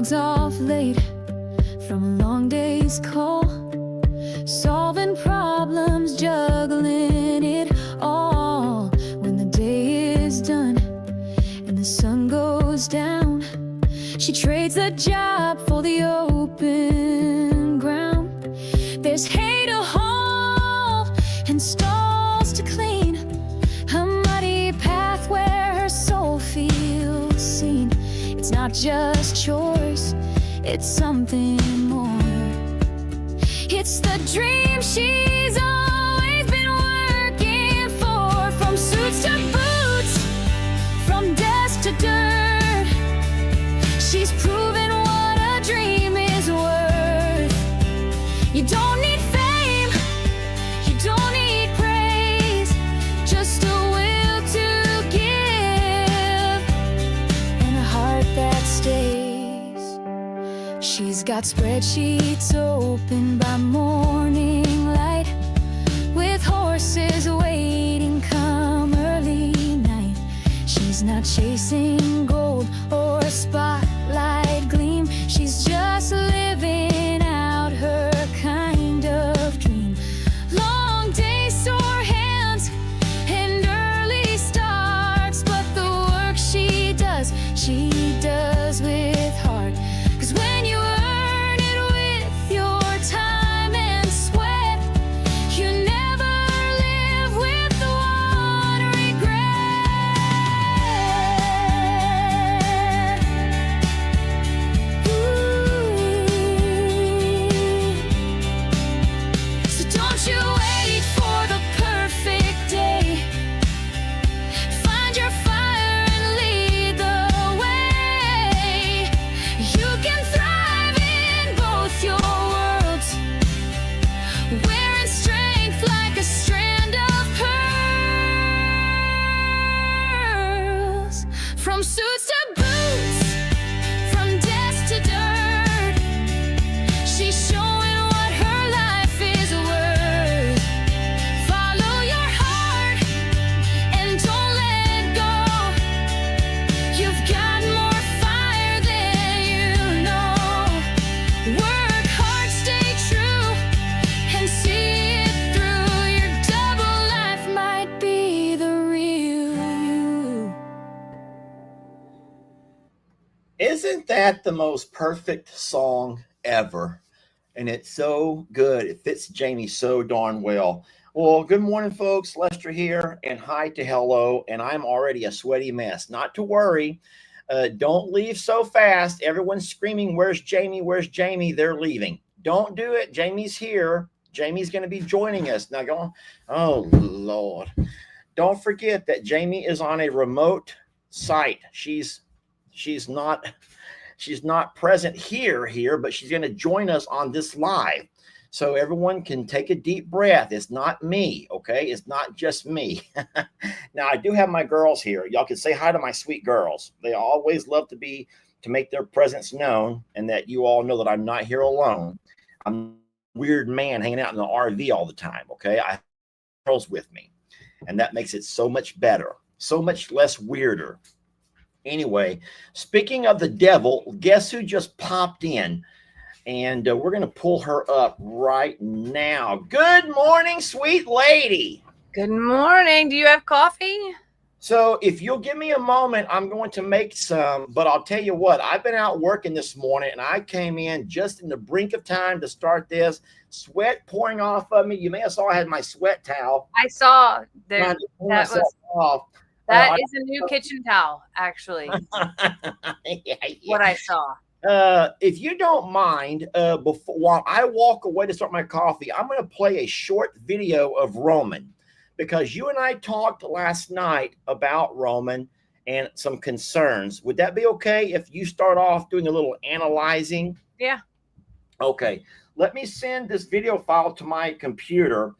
logs off late from a long day's call, solving problems, juggling it all. When the day is done and the sun goes down, she trades the job for the open ground. There's hay to haul and stalls to clean, a muddy path where her soul feels seen. It's not just chores, it's something more. It's the dream she's always been working for. From suits to boots, from desk to dirt, she's proven what a dream is worth. You don't need fame, you don't need praise, just a will to give and a heart that stays. She's got spreadsheets open by morning light, with horses waiting come early night. She's not chasing gold or spotlight gleam, she's just living out her kind of dream. Long days, sore hands, and early starts, but the work she does with heart. 'Cause when you earn it with your time and sweat, you never live with one regret. So don't you wait for the perfect day. Find your fire and lead the way. You can thrive in both your worlds, wearing strength like a strand of pearls. From suits to boots, from desk to dirt, she's showing what her life is worth. Follow your heart and don't let go. You've got more fire than you know. Work hard, stay true, and see it through. Your double life might be the real you. Isn't that the most perfect song ever? And it's so good. It fits Jamie so darn well. Well, good morning, folks. Lester here, and hi to hello. And I'm already a sweaty mess. Not to worry. Don't leave so fast. Everyone's screaming, "Where's Jamie? Where's Jamie?" They're leaving. Don't do it. Jamie's here. Jamie's going to be joining us. Now go. Oh, Lord. Don't forget that Jamie is on a remote site. She's not present here, but she's going to join us on this live. So everyone can take a deep breath. It's not me, okay? It's not just me. Now, I do have my girls here. Y'all can say hi to my sweet girls. They always love to make their presence known, and that you all know that I'm not here alone. I'm a weird man hanging out in the RV all the time, okay? I have girls with me, and that makes it so much better, so much less weirder. Anyway, speaking of the devil, guess who just popped in? And we're going to pull her up right now. Good morning, sweet lady. Good morning. Do you have coffee? So if you'll give me a moment, I'm going to make some. But I'll tell you what, I've been out working this morning, and I came in just in the brink of time to start this. Sweat pouring off of me. You may have saw I had my sweat towel. I saw there. Trying to pull myself off. That is a new kitchen towel, actually. Yeah. What I saw. If you don't mind, while I walk away to start my coffee, I'm going to play a short video of Roman, because you and I talked last night about Roman and some concerns. Would that be okay if you start off doing a little analyzing? Yeah. Okay. Let me send this video file to my computer,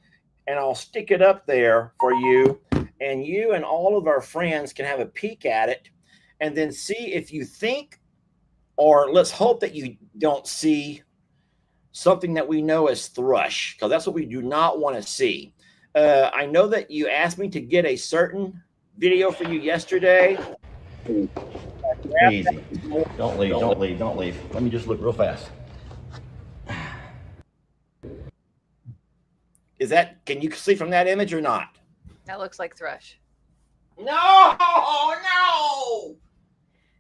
and I'll stick it up there for you. And you and all of our friends can have a peek at it, and then see if you think, or let's hope that you don't see something that we know as thrush, because that's what we do not want to see. I know that you asked me to get a certain video for you yesterday. Easy. Don't leave. Don't leave. Don't leave. Let me just look real fast. Is that? Can you see from that image or not? That looks like Thrush. No, no.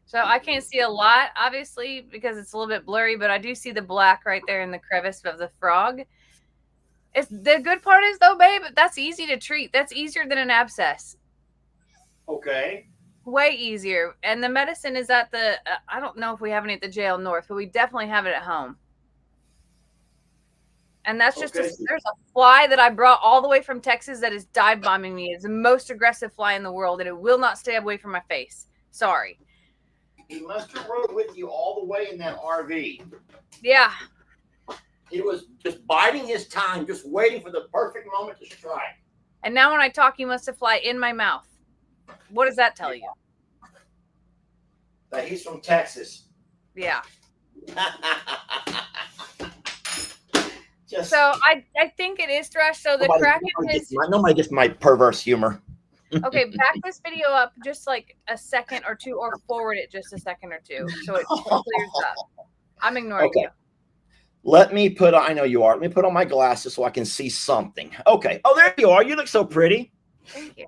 So I can't see a lot, obviously, because it's a little bit blurry, but I do see the black right there in the crevice of the frog. It's the good part is though, babe, that's easy to treat. That's easier than an abscess. Okay. Way easier. And the medicine is at the, I don't know if we have any at the jail north, but we definitely have it at home. And that's just, Okay. there's a fly that I brought all the way from Texas that is dive bombing me. It's the most aggressive fly in the world, and it will not stay away from my face. Sorry. He must have rode with you all the way in that RV. Yeah. He was just biding his time, just waiting for the perfect moment to strike. And now when I talk, he must have fly in my mouth. What does that tell you? That he's from Texas. Yeah. Just, So I think it is Thrush. So the crack in his... Nobody gets my perverse humor. Okay, back this video up just like a second or two, or forward it just a second or two, so it clears up. I'm ignoring you. Let me put on, I know you are. Let me put on my glasses so I can see something. Okay. Oh, there you are. You look so pretty. Thank you.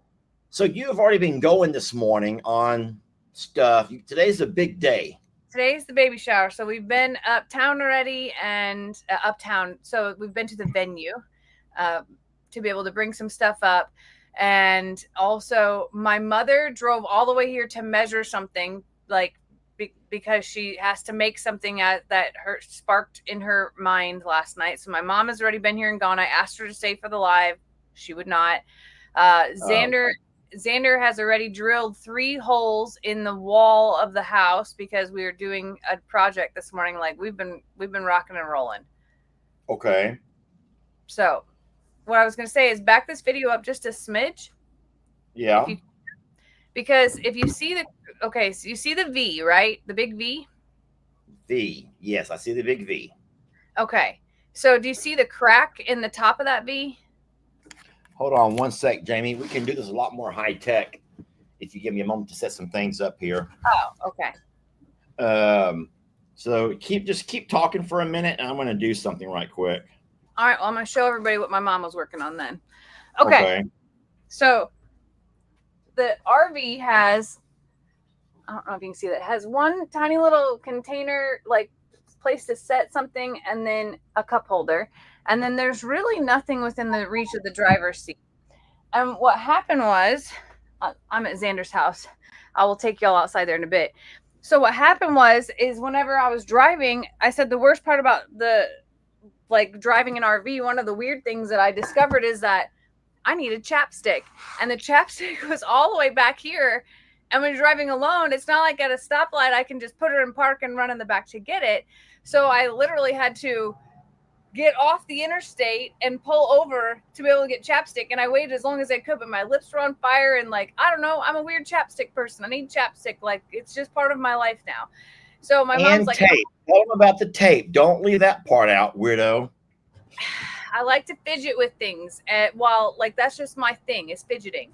So you've already been going this morning on stuff. Today's a big day. Today's the baby shower. So we've been uptown already and uptown. So we've been to the venue to be able to bring some stuff up. And also my mother drove all the way here to measure something, like because she has to make something that her sparked in her mind last night. So my mom has already been here and gone. I asked her to stay for the live. She would not. Xander has already drilled 3 holes in the wall of the house because we were doing a project this morning. Like we've been rocking and rolling. Okay. So what I was going to say is back this video up just a smidge. Yeah. Because if you see so you see the V, right? The big V? V. Yes, I see the big V. Okay. So do you see the crack in the top of that V? Hold on one sec, Jamie. We can do this a lot more high tech if you give me a moment to set some things up here. Oh, okay. So keep talking for a minute, and I'm going to do something right quick. All right. Well, I'm going to show everybody what my mom was working on then. Okay. So the RV has, I don't know if you can see that, it has one tiny little container, like place to set something, and then a cup holder. And then there's really nothing within the reach of the driver's seat. And what happened was, I'm at Xander's house. I will take y'all outside there in a bit. So what happened is whenever I was driving, I said the worst part about driving an RV, one of the weird things that I discovered is that I needed chapstick. And the chapstick was all the way back here. And when you're driving alone, it's not like at a stoplight, I can just put it in park and run in the back to get it. So I literally had to get off the interstate and pull over to be able to get chapstick. And I waited as long as I could, but my lips were on fire. And I don't know, I'm a weird chapstick person. I need chapstick. It's just part of my life now. So my mom's like, tape. Tell them about the tape. Don't leave that part out, weirdo. I like to fidget with things. That's just my thing, is fidgeting.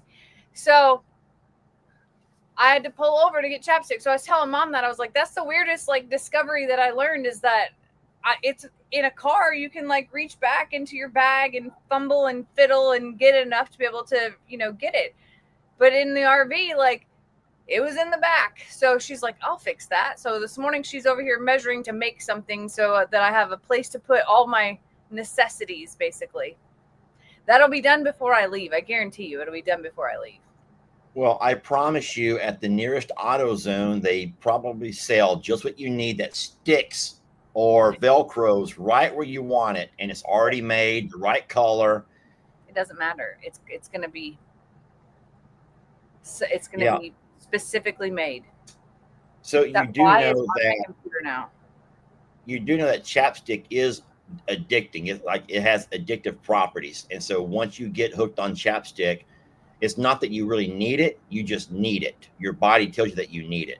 So I had to pull over to get chapstick. So I was telling mom that I was like, that's the weirdest discovery that I learned, is that it's in a car, you can reach back into your bag and fumble and fiddle and get enough to be able to, get it. But in the RV, it was in the back. So she's like, I'll fix that. So this morning she's over here measuring to make something so that I have a place to put all my necessities, basically. That'll be done before I leave. I guarantee you it'll be done before I leave. Well, I promise you, at the nearest AutoZone, they probably sell just what you need that sticks or Velcros right where you want it, and it's already made, the right color. It doesn't matter. It's going to be be specifically made. So you do know that now. You do know that chapstick is addicting. It has addictive properties, and so once you get hooked on chapstick, it's not that you really need it, you just need it. Your body tells you that you need it.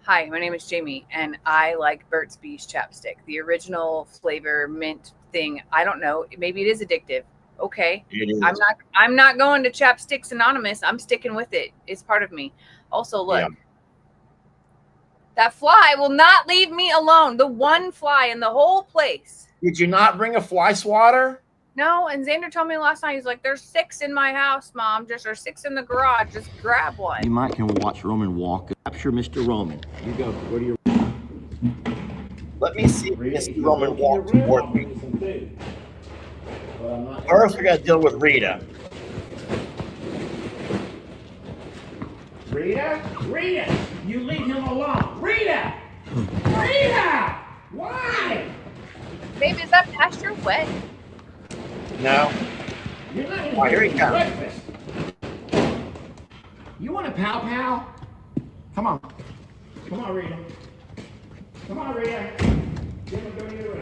Hi, my name is Jamie, and I like Burt's Bees chapstick. The original flavor mint thing. I don't know. Maybe it is addictive. Okay. It is. I'm not going to Chapsticks Anonymous. I'm sticking with it. It's part of me. Also, look. That fly will not leave me alone. The one fly in the whole place. Did you not bring a fly swatter? No, and Xander told me last night, he's like, there's 6 in my house, Mom, or 6 in the garage. Just grab one. You might can watch Roman walk. Capture Mr. Roman. You go. Go to your. Let me see if Mr. Roman walks toward me. First, we got to deal with Rita. Rita, you leave him alone. Rita, why? Babe, is that pasture wet? No. You're not Oh, here he comes. breakfast. You want a pow? Come on, Rita. Come on, Rita. Go to your room.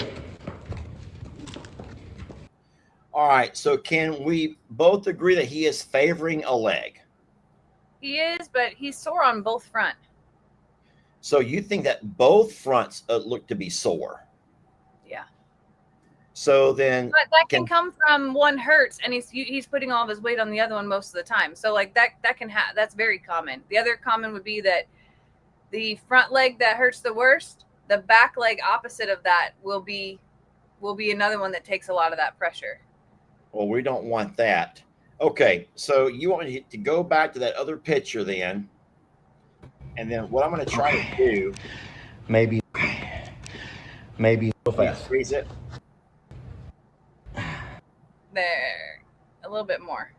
All right. So can we both agree that he is favoring a leg? He is, but he's sore on both front. So you think that both fronts look to be sore? Yeah. So then, but that can come from one hurts, and he's putting all of his weight on the other one most of the time. So like that's very common. The other common would be that the front leg that hurts the worst, the back leg opposite of that will be another one that takes a lot of that pressure. Well, we don't want that. Okay, so you want me to go back to that other picture then, and then what I'm going to try to do, maybe go fast. Freeze it. There, a little bit more.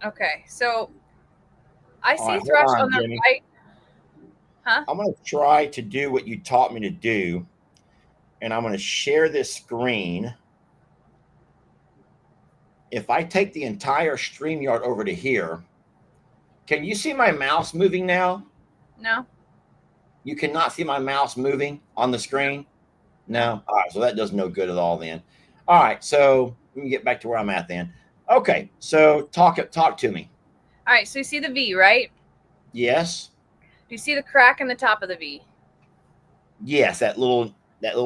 Okay, so I see Thrush on the Jenny. right. Huh? I'm going to try to do what you taught me to do, and I'm going to share this screen. If I take the entire StreamYard over to here, can you see my mouse moving now? No. You cannot see my mouse moving on the screen? No? All right, so that does no good at all then. All right, so let me get back to where I'm at then. Okay, so talk to me. All right, so you see the V, right? Yes. Do you see the crack in the top of the V? Yes, that little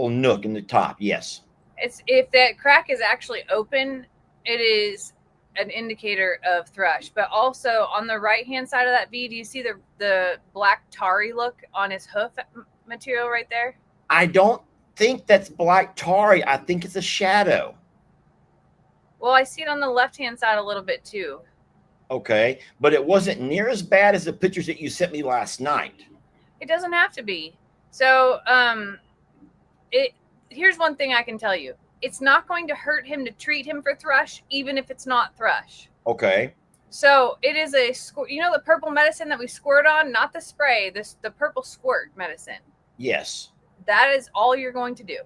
nook in the top, yes. If that crack is actually open, it is an indicator of thrush. But also on the right-hand side of that V, do you see the black tarry look on his hoof material right there? I don't think that's black tarry. I think it's a shadow. Well, I see it on the left-hand side a little bit too. Okay, but it wasn't near as bad as the pictures that you sent me last night. It doesn't have to be. So, here's one thing I can tell you. It's not going to hurt him to treat him for thrush, even if it's not thrush. Okay. So it is the purple medicine that we squirt on, not the spray, the purple squirt medicine. Yes. That is all you're going to do.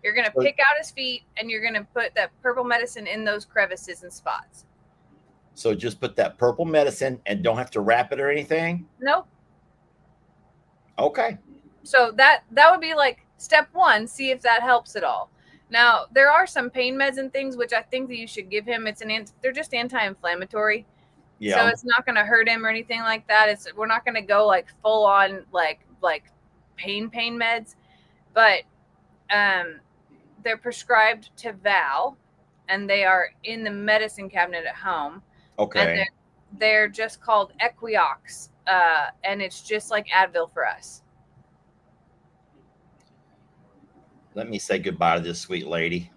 You're going to pick out his feet, and you're going to put that purple medicine in those crevices and spots. So just put that purple medicine and don't have to wrap it or anything? Nope. Okay. So that would be like step 1, see if that helps at all. Now, there are some pain meds and things which I think that you should give him. They're just anti-inflammatory. Yeah. So it's not going to hurt him or anything like that. We're not going to go like full on like pain meds, but they're prescribed to Val, and they are in the medicine cabinet at home. Okay. And they're just called Equiox, and it's just like Advil for us. Let me say goodbye to this sweet lady.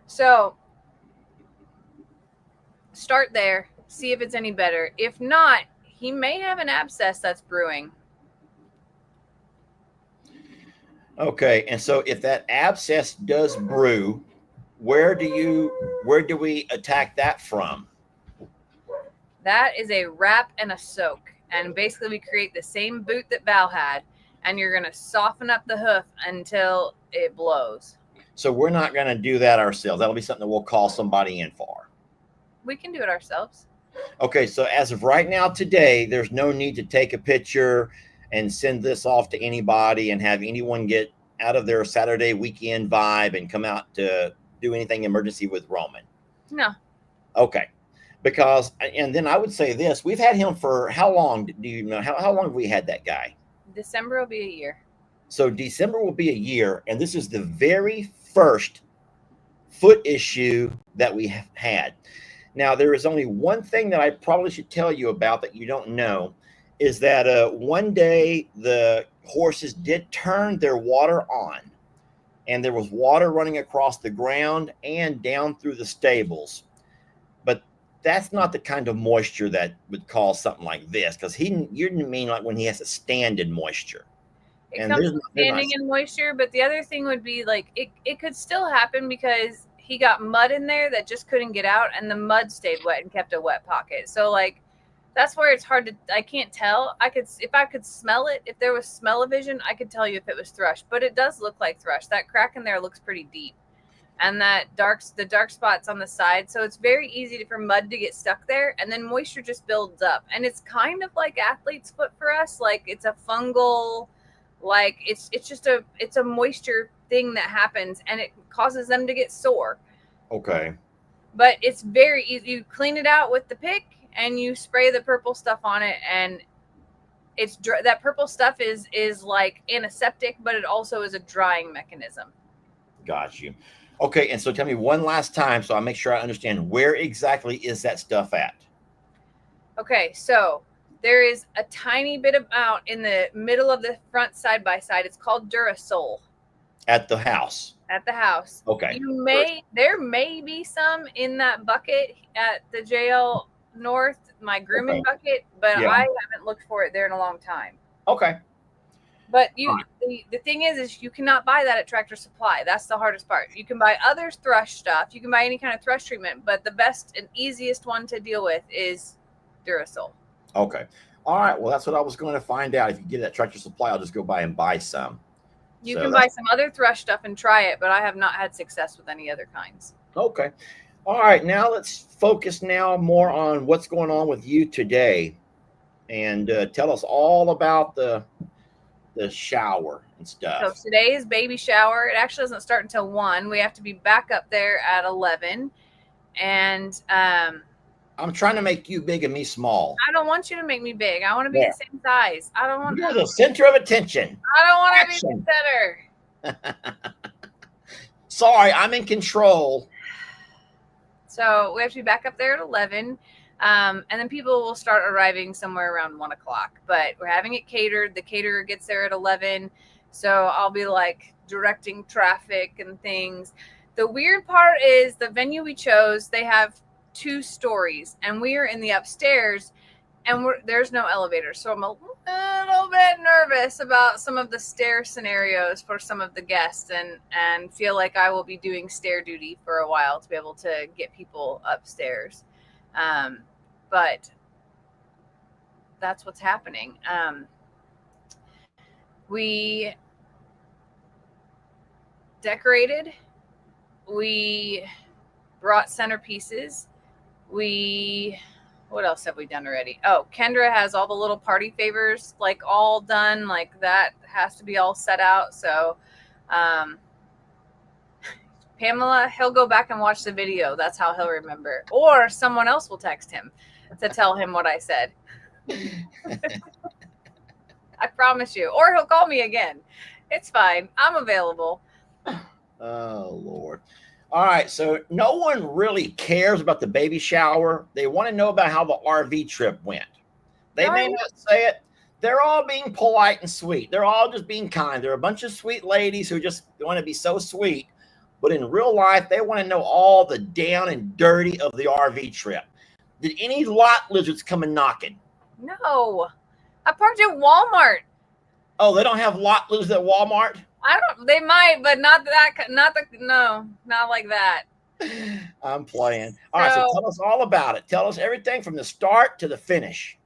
So start there, see if it's any better. If not, he may have an abscess that's brewing. Okay, and so if that abscess does brew, where do we attack that from? That is a wrap and a soak. And basically we create the same boot that Val had, and you're going to soften up the hoof until it blows. So we're not going to do that ourselves. That'll be something that we'll call somebody in for. We can do it ourselves. Okay, so as of right now today, there's no need to take a picture and send this off to anybody and have anyone get out of their Saturday weekend vibe and come out to do anything emergency with Roman. No. Okay. Because, and then I would say this, we've had him for how long? Do you know, how long have we had that guy? December will be a year. So December will be a year, and this is the very first foot issue that we have had. Now, there is only one thing that I probably should tell you about that you don't know, is that one day the horses did turn their water on, and there was water running across the ground and down through the stables. But that's not the kind of moisture that would cause something like this, because you didn't mean like when he has to stand in moisture. It comes from standing in moisture, but the other thing would be like it could still happen because he got mud in there that just couldn't get out, and the mud stayed wet and kept a wet pocket. So like that's where it's hard to, I can't tell. If I could smell it, if there was smell-o-vision, I could tell you if it was thrush, but it does look like thrush. That crack in there looks pretty deep, and the dark spots on the side. So it's very easy for mud to get stuck there, and then moisture just builds up. And it's kind of like athlete's foot for us. Like it's a fungal, like it's a moisture thing that happens, and it causes them to get sore. Okay. But it's very easy. You clean it out with the pick and you spray the purple stuff on it, and it's that purple stuff is like antiseptic, but it also is a drying mechanism. Got you. Okay, and so tell me one last time so I make sure I understand, where exactly is that stuff at? Okay, so there is a tiny bit amount in the middle of the front side by side. It's called Durasol. At the house. At the house. Okay. There may be some in that bucket at the jail north, my grooming bucket, but I haven't looked for it there in a long time. Okay. But the thing is you cannot buy that at Tractor Supply. That's the hardest part. You can buy other thrush stuff. You can buy any kind of thrush treatment, but the best and easiest one to deal with is Durasol. Okay. All right. Well, that's what I was going to find out. If you get it at Tractor Supply, I'll just go by and buy some. You can buy some other thrush stuff and try it, but I have not had success with any other kinds. Okay. All right. Now let's focus now more on what's going on with you today, and tell us all about the shower and stuff. So today is baby shower. It actually doesn't start until 1. We have to be back up there at 11. And I'm trying to make you big and me small. I don't want you to make me big. I want to be the same size. I don't want You're the center of attention. I don't want to be the center. Sorry, I'm in control. So we have to be back up there at 11. And then people will start arriving somewhere around 1 o'clock. But we're having it catered. The caterer gets there at 11. So I'll be like directing traffic and things. The weird part is the venue we chose, they have 2 stories, and we are in the upstairs, and there's no elevator. So I'm a little bit nervous about some of the stair scenarios for some of the guests, and feel like I will be doing stair duty for a while to be able to get people upstairs. But that's what's happening. We decorated. We brought centerpieces. What else have we done already? Oh, Kendra has all the little party favors, like all done. Like that has to be all set out. So, Pamela, he'll go back and watch the video. That's how he'll remember. Or someone else will text him to tell him what I said. I promise you. Or he'll call me again. It's fine. I'm available. Oh, Lord. All right. So no one really cares about the baby shower. They want to know about how the RV trip went. They may not say it. They're all being polite and sweet. They're all just being kind. They're a bunch of sweet ladies who just want to be so sweet. But in real life, they want to know all the down and dirty of the RV trip. Did any lot lizards come and knocking? No. I parked at Walmart. Oh, they don't have lot lizards at Walmart? They might, but not like that. I'm playing. All right, so tell us all about it. Tell us everything from the start to the finish.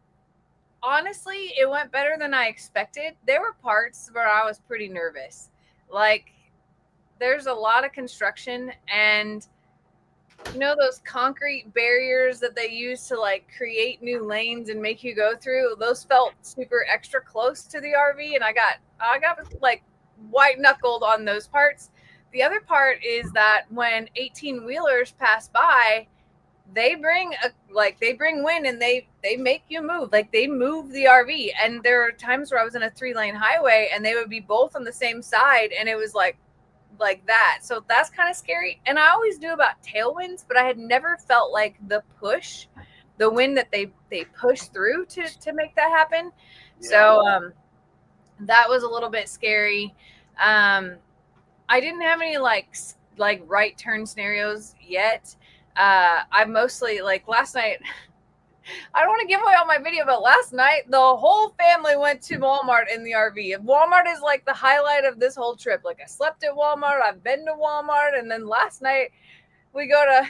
Honestly, it went better than I expected. There were parts where I was pretty nervous. Like, there's a lot of construction, and you know those concrete barriers that they use to like create new lanes and make you go through? Those felt super extra close to the RV, and I got like white knuckled on those parts. The other part is that when 18-wheelers pass by, they bring wind and they make you move. Like, they move the RV. And there are times where I was in a 3-lane highway and they would be both on the same side, and it was like like that. So that's kind of scary. And I always knew about tailwinds, but I had never felt like the wind that they push through to make that happen. Yeah. So that was a little bit scary. I didn't have any like right turn scenarios yet. I mostly, like last night, I don't want to give away all my video, but last night the whole family went to Walmart in the RV. Walmart is like the highlight of this whole trip. Like I slept at Walmart, I've been to Walmart, and then last night we go to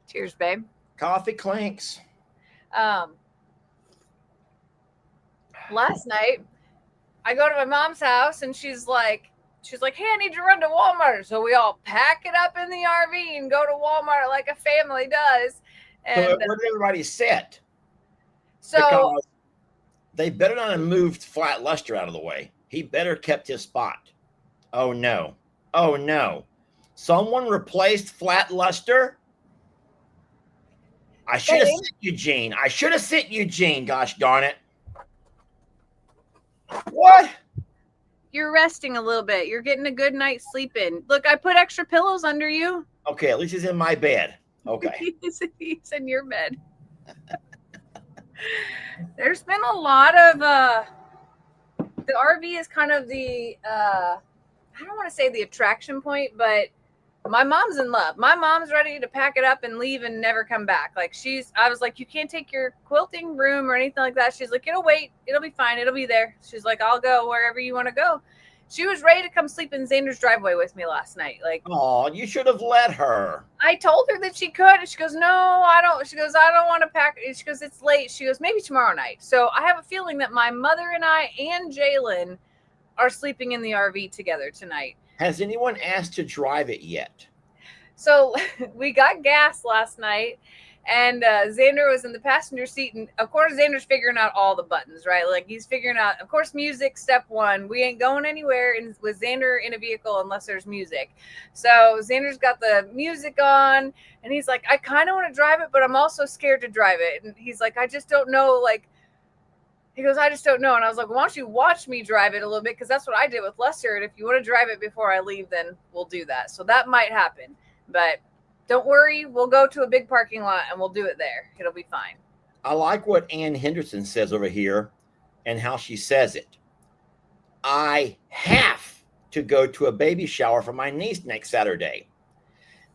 cheers, babe. Coffee clinks. Last night I go to my mom's house and she's like, hey, I need to run to Walmart. So we all pack it up in the RV and go to Walmart like a family does. And so where did everybody sit? So because they better not have moved Flat Luster out of the way. He better kept his spot. Oh no. Oh no. Someone replaced Flat Luster? I should have sent Eugene. I should have sent Eugene, gosh darn it. What? You're resting a little bit. You're getting a good night's sleep in. Look, I put extra pillows under you. Okay, at least he's in my bed. Okay. He's in your bed. There's been a lot of the RV is kind of the I don't want to say the attraction point, but my mom's in love. My mom's ready to pack it up and leave and never come back. Like I was like, you can't take your quilting room or anything like that. She's like, it'll wait. It'll be fine. It'll be there. She's like, I'll go wherever you want to go. She was ready to come sleep in Xander's driveway with me last night. Like, oh, you should have let her. I told her that she could. And she goes, no, I don't. She goes, I don't want to pack. She goes, it's late. She goes, maybe tomorrow night. So I have a feeling that my mother and I and Jalen are sleeping in the RV together tonight. Has anyone asked to drive it yet? So we got gas last night, and Xander was in the passenger seat. And of course, Xander's figuring out all the buttons, right? Like he's figuring out, of course, music, step one. We ain't going anywhere with Xander in a vehicle unless there's music. So Xander's got the music on, and he's like, I kind of want to drive it, but I'm also scared to drive it. And he's like, I just don't know. Like, he goes, I just don't know. And I was like, well, why don't you watch me drive it a little bit? Because that's what I did with Lester. And if you want to drive it before I leave, then we'll do that. So that might happen. But don't worry, we'll go to a big parking lot and we'll do it there. It'll be fine. I like what Ann Henderson says over here and how she says it. I have to go to a baby shower for my niece next Saturday.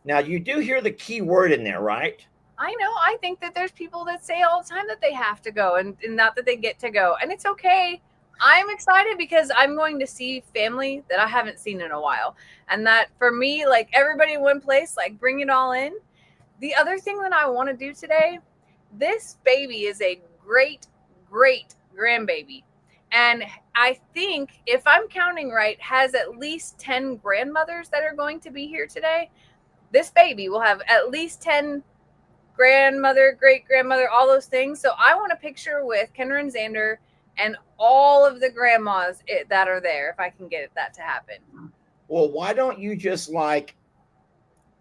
Now, you do hear the key word in there, right? I know. I think that there's people that say all the time that they have to go and not that they get to go. And it's okay. I'm excited because I'm going to see family that I haven't seen in a while. And that for me, like everybody in one place, like bring it all in. The other thing that I want to do today, this baby is a great, great grandbaby. And I think if I'm counting right, has at least 10 grandmothers that are going to be here today. This baby will have at least 10 grandmother, great grandmother, all those things. So I want a picture with Kendra and Xander and all of the grandmas that are there, if I can get that to happen. Well, why don't you just like,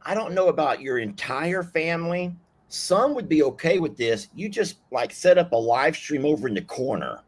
I don't know about your entire family. Some would be okay with this. You just like set up a live stream over in the corner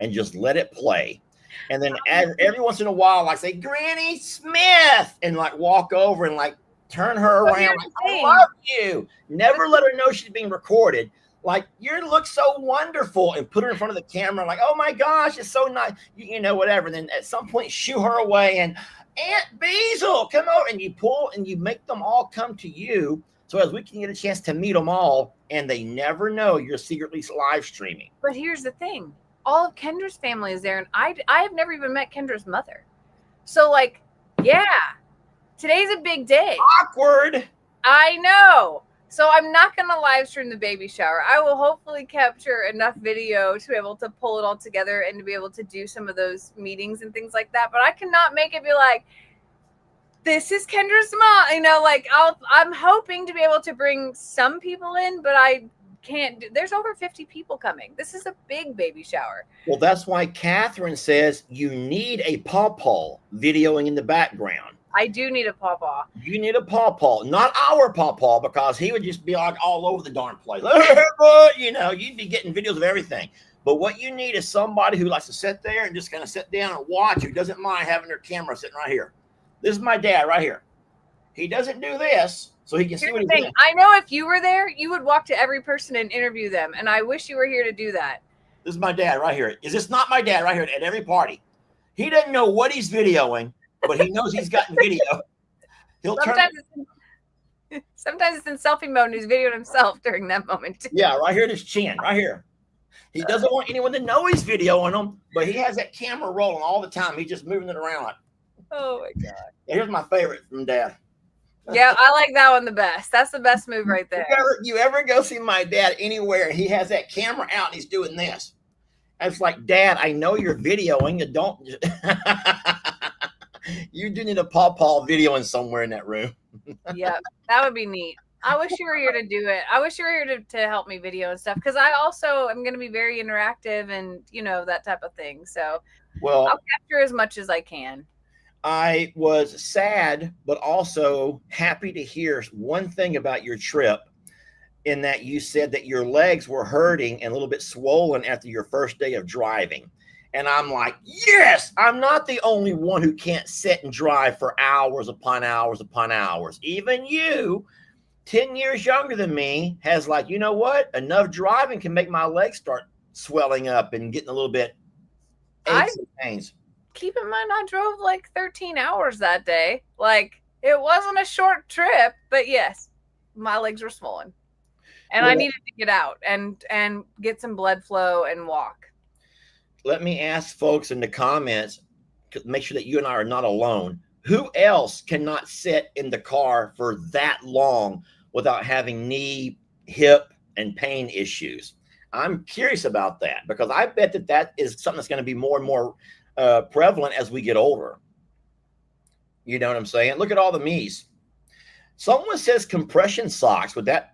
and just let it play. And then every once in a while, like say, Granny Smith, and like walk over and like turn her around. Like, I love you. Never let her know she's being recorded. Like, you look so wonderful, and put her in front of the camera, like, oh my gosh, it's so nice, you know, whatever. And then at some point, shoo her away, and Aunt Basil, come over, and you pull, and you make them all come to you, so as we can get a chance to meet them all, and they never know you're secretly live streaming. But here's the thing: all of Kendra's family is there, and I have never even met Kendra's mother. So, like, yeah, today's a big day. Awkward. I know. So I'm not going to live stream the baby shower. I will hopefully capture enough video to be able to pull it all together and to be able to do some of those meetings and things like that. But I cannot make it be like, this is Kendra's mom. You know, like I'm hoping to be able to bring some people in, but I can't. There's over 50 people coming. This is a big baby shower. Well, that's why Catherine says you need a pawpaw videoing in the background. I do need a pawpaw. You need a pawpaw, not our pawpaw, because he would just be like all over the darn place. You know, you'd be getting videos of everything. But what you need is somebody who likes to sit there and just kind of sit down and watch, who doesn't mind having their camera sitting right here. This is my dad right here. He doesn't do this, so he can see what he's doing. I know if you were there, you would walk to every person and interview them, and I wish you were here to do that. This is my dad right here. Is this not my dad right here at every party? He doesn't know what he's videoing, but he knows he's gotten video. He'll sometimes it's in selfie mode and he's videoing himself during that moment. Yeah, right here, this chin, right here. He doesn't want anyone to know he's videoing them, but he has that camera rolling all the time. He's just moving it around like. Oh my God. Here's my favorite from Dad. Yeah, I like that one the best. That's the best move right there. You ever go see my dad anywhere and he has that camera out and he's doing this? It's like, Dad, I know you're videoing. You don't. You do need a paw videoing somewhere in that room. Yeah, that would be neat. I wish you were here to do it. I wish you were here to help me video and stuff, because I also am going to be very interactive and, you know, that type of thing. So well, I'll capture as much as I can. I was sad, but also happy to hear one thing about your trip, in that you said that your legs were hurting and a little bit swollen after your first day of driving. And I'm like, yes, I'm not the only one who can't sit and drive for hours upon hours upon hours. Even you, 10 years younger than me, has like, you know what? Enough driving can make my legs start swelling up and getting a little bit aches and pains. Keep in mind, I drove like 13 hours that day. Like, it wasn't a short trip, but yes, my legs were swollen. And I needed to get out and get some blood flow and walk. Let me ask folks in the comments, to make sure that you and I are not alone. Who else cannot sit in the car for that long without having knee, hip, and pain issues? I'm curious about that, because I bet that is something that's going to be more and more prevalent as we get older. You know what I'm saying? Look at all the me's. Someone says compression socks. Would that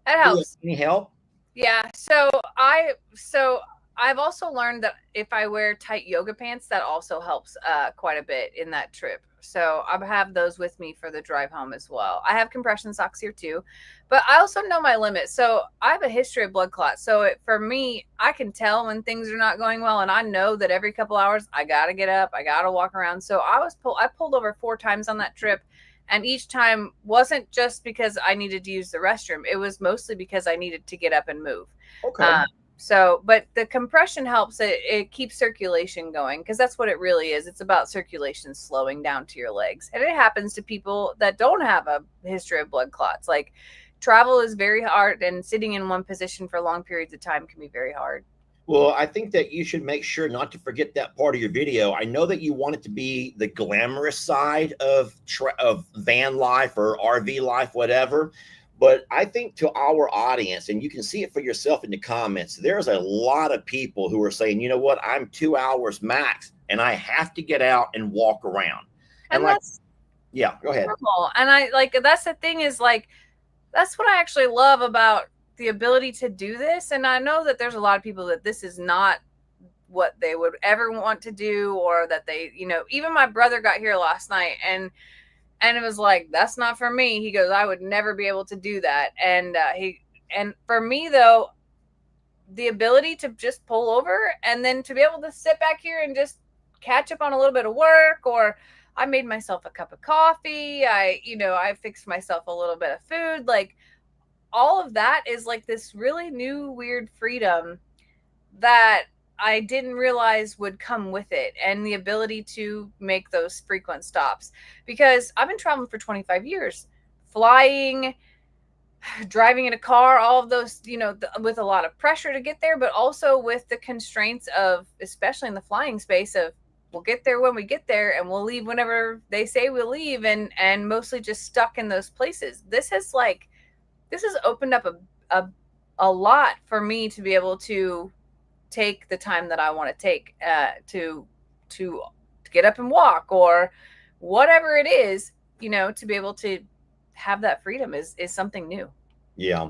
helps? Any help? Yeah. So I've also learned that if I wear tight yoga pants, that also helps quite a bit in that trip. So I have those with me for the drive home as well. I have compression socks here too, but I also know my limit. So I have a history of blood clots. So for me, I can tell when things are not going well, and I know that every couple hours I got to get up, I got to walk around. So I pulled over 4 times on that trip. And each time wasn't just because I needed to use the restroom. It was mostly because I needed to get up and move. Okay. But the compression helps. It keeps circulation going, because that's what it really is. It's about circulation slowing down to your legs. And it happens to people that don't have a history of blood clots. Like, travel is very hard, and sitting in one position for long periods of time can be very hard. Well, I think that you should make sure not to forget that part of your video. I know that you want it to be the glamorous side of van life or RV life, whatever. But I think to our audience, and you can see it for yourself in the comments, there's a lot of people who are saying, you know what, I'm 2 hours max and I have to get out and walk around. And that's, yeah, go ahead. Normal. And that's the thing is, like, that's what I actually love about the ability to do this. And I know that there's a lot of people that this is not what they would ever want to do, or that they, you know, even my brother got here last night and it was like, that's not for me. He goes, I would never be able to do that. And for me though, the ability to just pull over and then to be able to sit back here and just catch up on a little bit of work, or I made myself a cup of coffee. I fixed myself a little bit of food. Like, all of that is like this really new, weird freedom that I didn't realize would come with it, and the ability to make those frequent stops, because I've been traveling for 25 years, flying, driving in a car, all of those, you know, with a lot of pressure to get there, but also with the constraints of, especially in the flying space, of we'll get there when we get there and we'll leave whenever they say we'll leave, and mostly just stuck in those places. This has opened up a lot for me to be able to take the time that I want to take to get up and walk, or whatever it is, you know, to be able to have that freedom is something new. Yeah.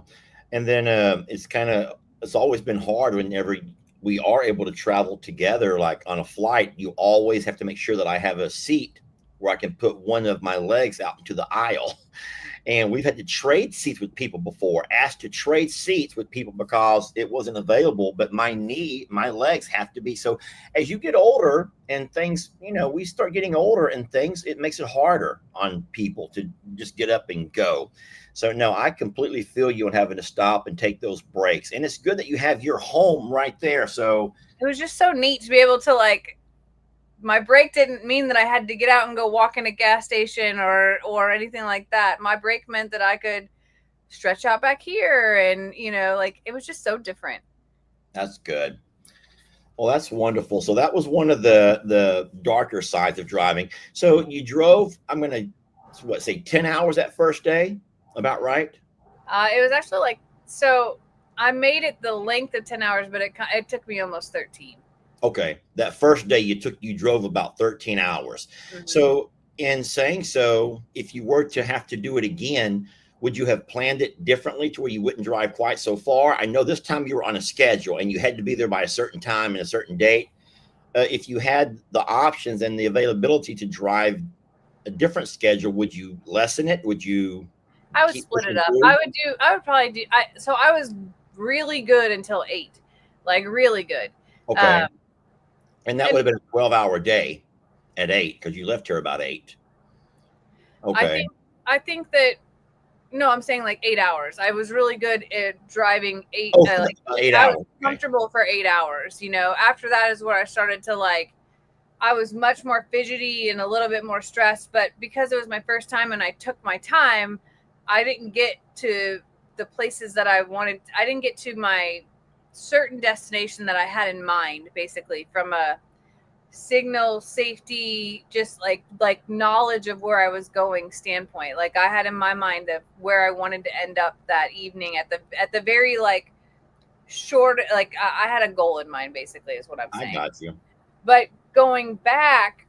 And then it's always been hard whenever we are able to travel together, like on a flight. You always have to make sure that I have a seat where I can put one of my legs out into the aisle. And we've had to trade seats with people before, asked to trade seats with people because it wasn't available. But my legs have to be. So as you get older and things, we start getting older and things, it makes it harder on people to just get up and go. So no, I completely feel you on having to stop and take those breaks. And it's good that you have your home right there. So it was just so neat to be able to my break didn't mean that I had to get out and go walk in a gas station or anything like that. My break meant that I could stretch out back here, and it was just so different. That's good. Well, that's wonderful. So that was one of the darker sides of driving. So you drove, I'm going to say 10 hours that first day, about right? It was actually so I made it the length of 10 hours, but it took me almost 13. Okay. That first day you drove about 13 hours. Mm-hmm. So in saying so, if you were to have to do it again, would you have planned it differently to where you wouldn't drive quite so far? I know this time you were on a schedule and you had to be there by a certain time and a certain date. If you had the options and the availability to drive a different schedule, would you lessen it? Would you? I would split it up. I would probably do. So I was really good until 8, really good. Okay. And that would have been a 12-hour day at 8 because you left here about 8. Okay. I think that. No, I'm saying 8 hours. I was really good at driving 8. 8 hours. I was comfortable for 8 hours. After that is where I started to I was much more fidgety and a little bit more stressed. But because it was my first time and I took my time, I didn't get to the places that I wanted. I didn't get to my certain destination that I had in mind, basically, from a signal safety, just like knowledge of where I was going standpoint. I had in my mind of where I wanted to end up that evening at the very short, I had a goal in mind, basically, is what I'm saying. I got you. But going back,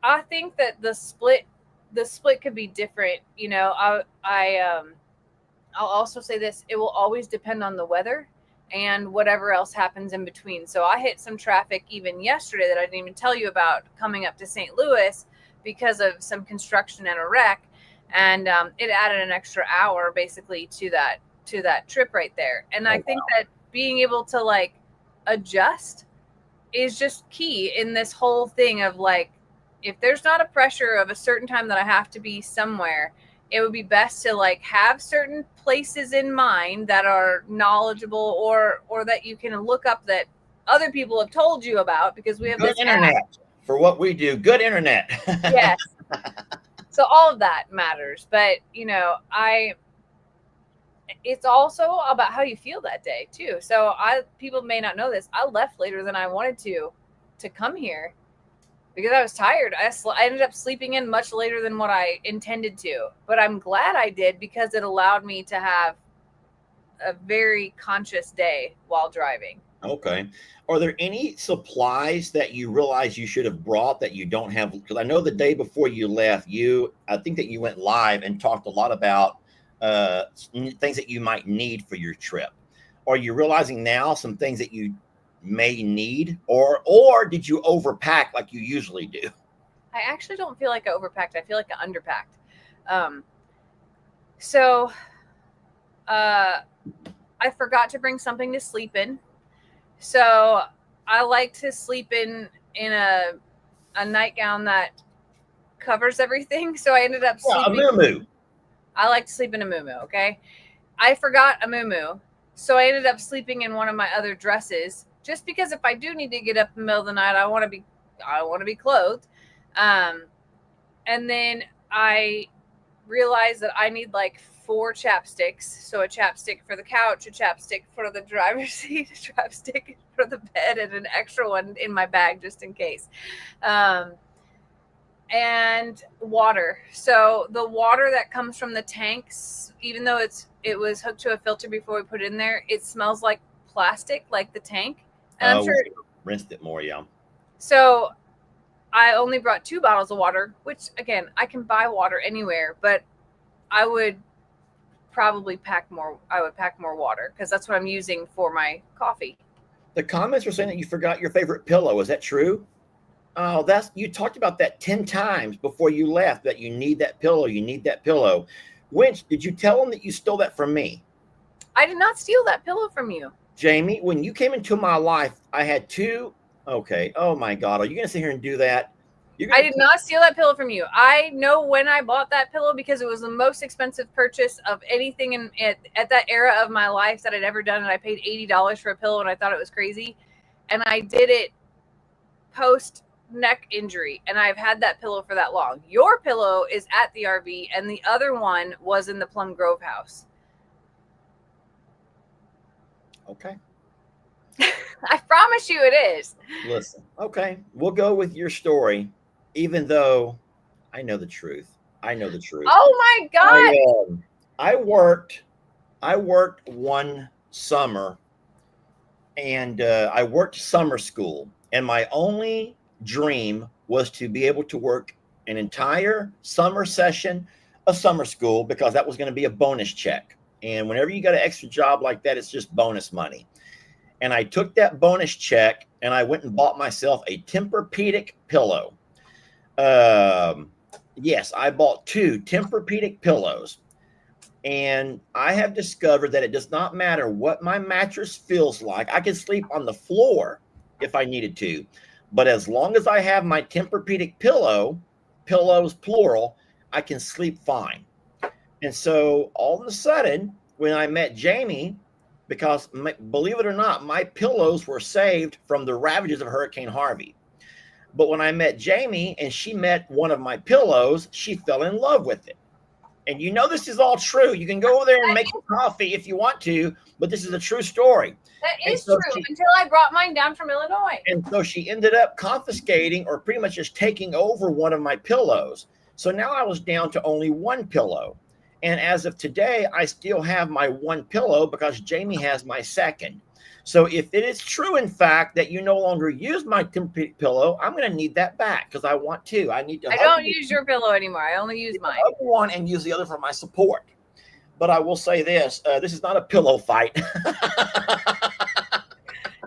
I think that the split could be different. I'll also say this: it will always depend on the weather and whatever else happens in between. So I hit some traffic even yesterday that I didn't even tell you about coming up to St. Louis because of some construction and a wreck, and it added an extra hour basically to that trip right there. And I think that being able to adjust is just key in this whole thing of if there's not a pressure of a certain time that I have to be somewhere, it would be best to have certain places in mind that are knowledgeable or that you can look up that other people have told you about, because we have good this internet app. For what we do. Good internet. Yes. So all of that matters, but it's also about how you feel that day too. So people may not know this. I left later than I wanted to come here, because I was tired. I ended up sleeping in much later than what I intended to. But I'm glad I did, because it allowed me to have a very conscious day while driving. Okay. Are there any supplies that you realize you should have brought that you don't have? Because I know the day before you left, I think that you went live and talked a lot about things that you might need for your trip. Are you realizing now some things that you may need, or did you overpack like you usually do? I actually don't feel like I overpacked. I feel like I underpacked. So I forgot to bring something to sleep in. So I like to sleep in a nightgown that covers everything. So I ended up sleeping. A muumuu. I like to sleep in a muumuu. Okay. I forgot a muumuu. So I ended up sleeping in one of my other dresses, just because if I do need to get up in the middle of the night, I want to be clothed. And then I realized that I need 4 chapsticks. So a chapstick for the couch, a chapstick for the driver's seat, a chapstick for the bed, and an extra one in my bag just in case. And water. So the water that comes from the tanks, even though it was hooked to a filter before we put it in there, it smells like plastic, like the tank. And I'm sure rinsed it more, yeah. So I only brought 2 bottles of water, which again, I can buy water anywhere, but I would probably pack more. I would pack more water, because that's what I'm using for my coffee. The comments were saying that you forgot your favorite pillow. Is that true? Oh, you talked about that 10 times before you left, that you need that pillow. You need that pillow. When did you tell them that you stole that from me? I did not steal that pillow from you. Jamie, when you came into my life, I had two. Okay. Oh my God. Are you going to sit here and do that? I did not steal that pillow from you. I know when I bought that pillow because it was the most expensive purchase of anything at that era of my life that I'd ever done. And I paid $80 for a pillow and I thought it was crazy. And I did it post neck injury. And I've had that pillow for that long. Your pillow is at the RV and the other one was in the Plum Grove house. Okay. I promise you it is. Listen. Okay. We'll go with your story, even though I know the truth. I know the truth. Oh my God. I worked one summer and I worked summer school, and my only dream was to be able to work an entire summer session of summer school, because that was going to be a bonus check. And whenever you got an extra job like that, it's just bonus money. And I took that bonus check and I went and bought myself a Tempur-Pedic pillow. Yes, I bought 2 Tempur-Pedic pillows. And I have discovered that it does not matter what my mattress feels like. I can sleep on the floor if I needed to. But as long as I have my Tempur-Pedic pillows plural, I can sleep fine. And so all of a sudden, when I met Jamie, because believe it or not, my pillows were saved from the ravages of Hurricane Harvey. But when I met Jamie and she met one of my pillows, she fell in love with it. And you know this is all true. You can go over there and make coffee if you want to, but this is a true story. That is true until I brought mine down from Illinois. And so she ended up confiscating, or pretty much just taking over, one of my pillows. So now I was down to only one pillow. And as of today, I still have my one pillow because Jamie has my second. So if it is true, in fact, that you no longer use my Tempur pillow, I'm going to need that back because I want to. I don't use your pillow anymore. I only use mine. The other one and use the other for my support. But I will say this: this is not a pillow fight.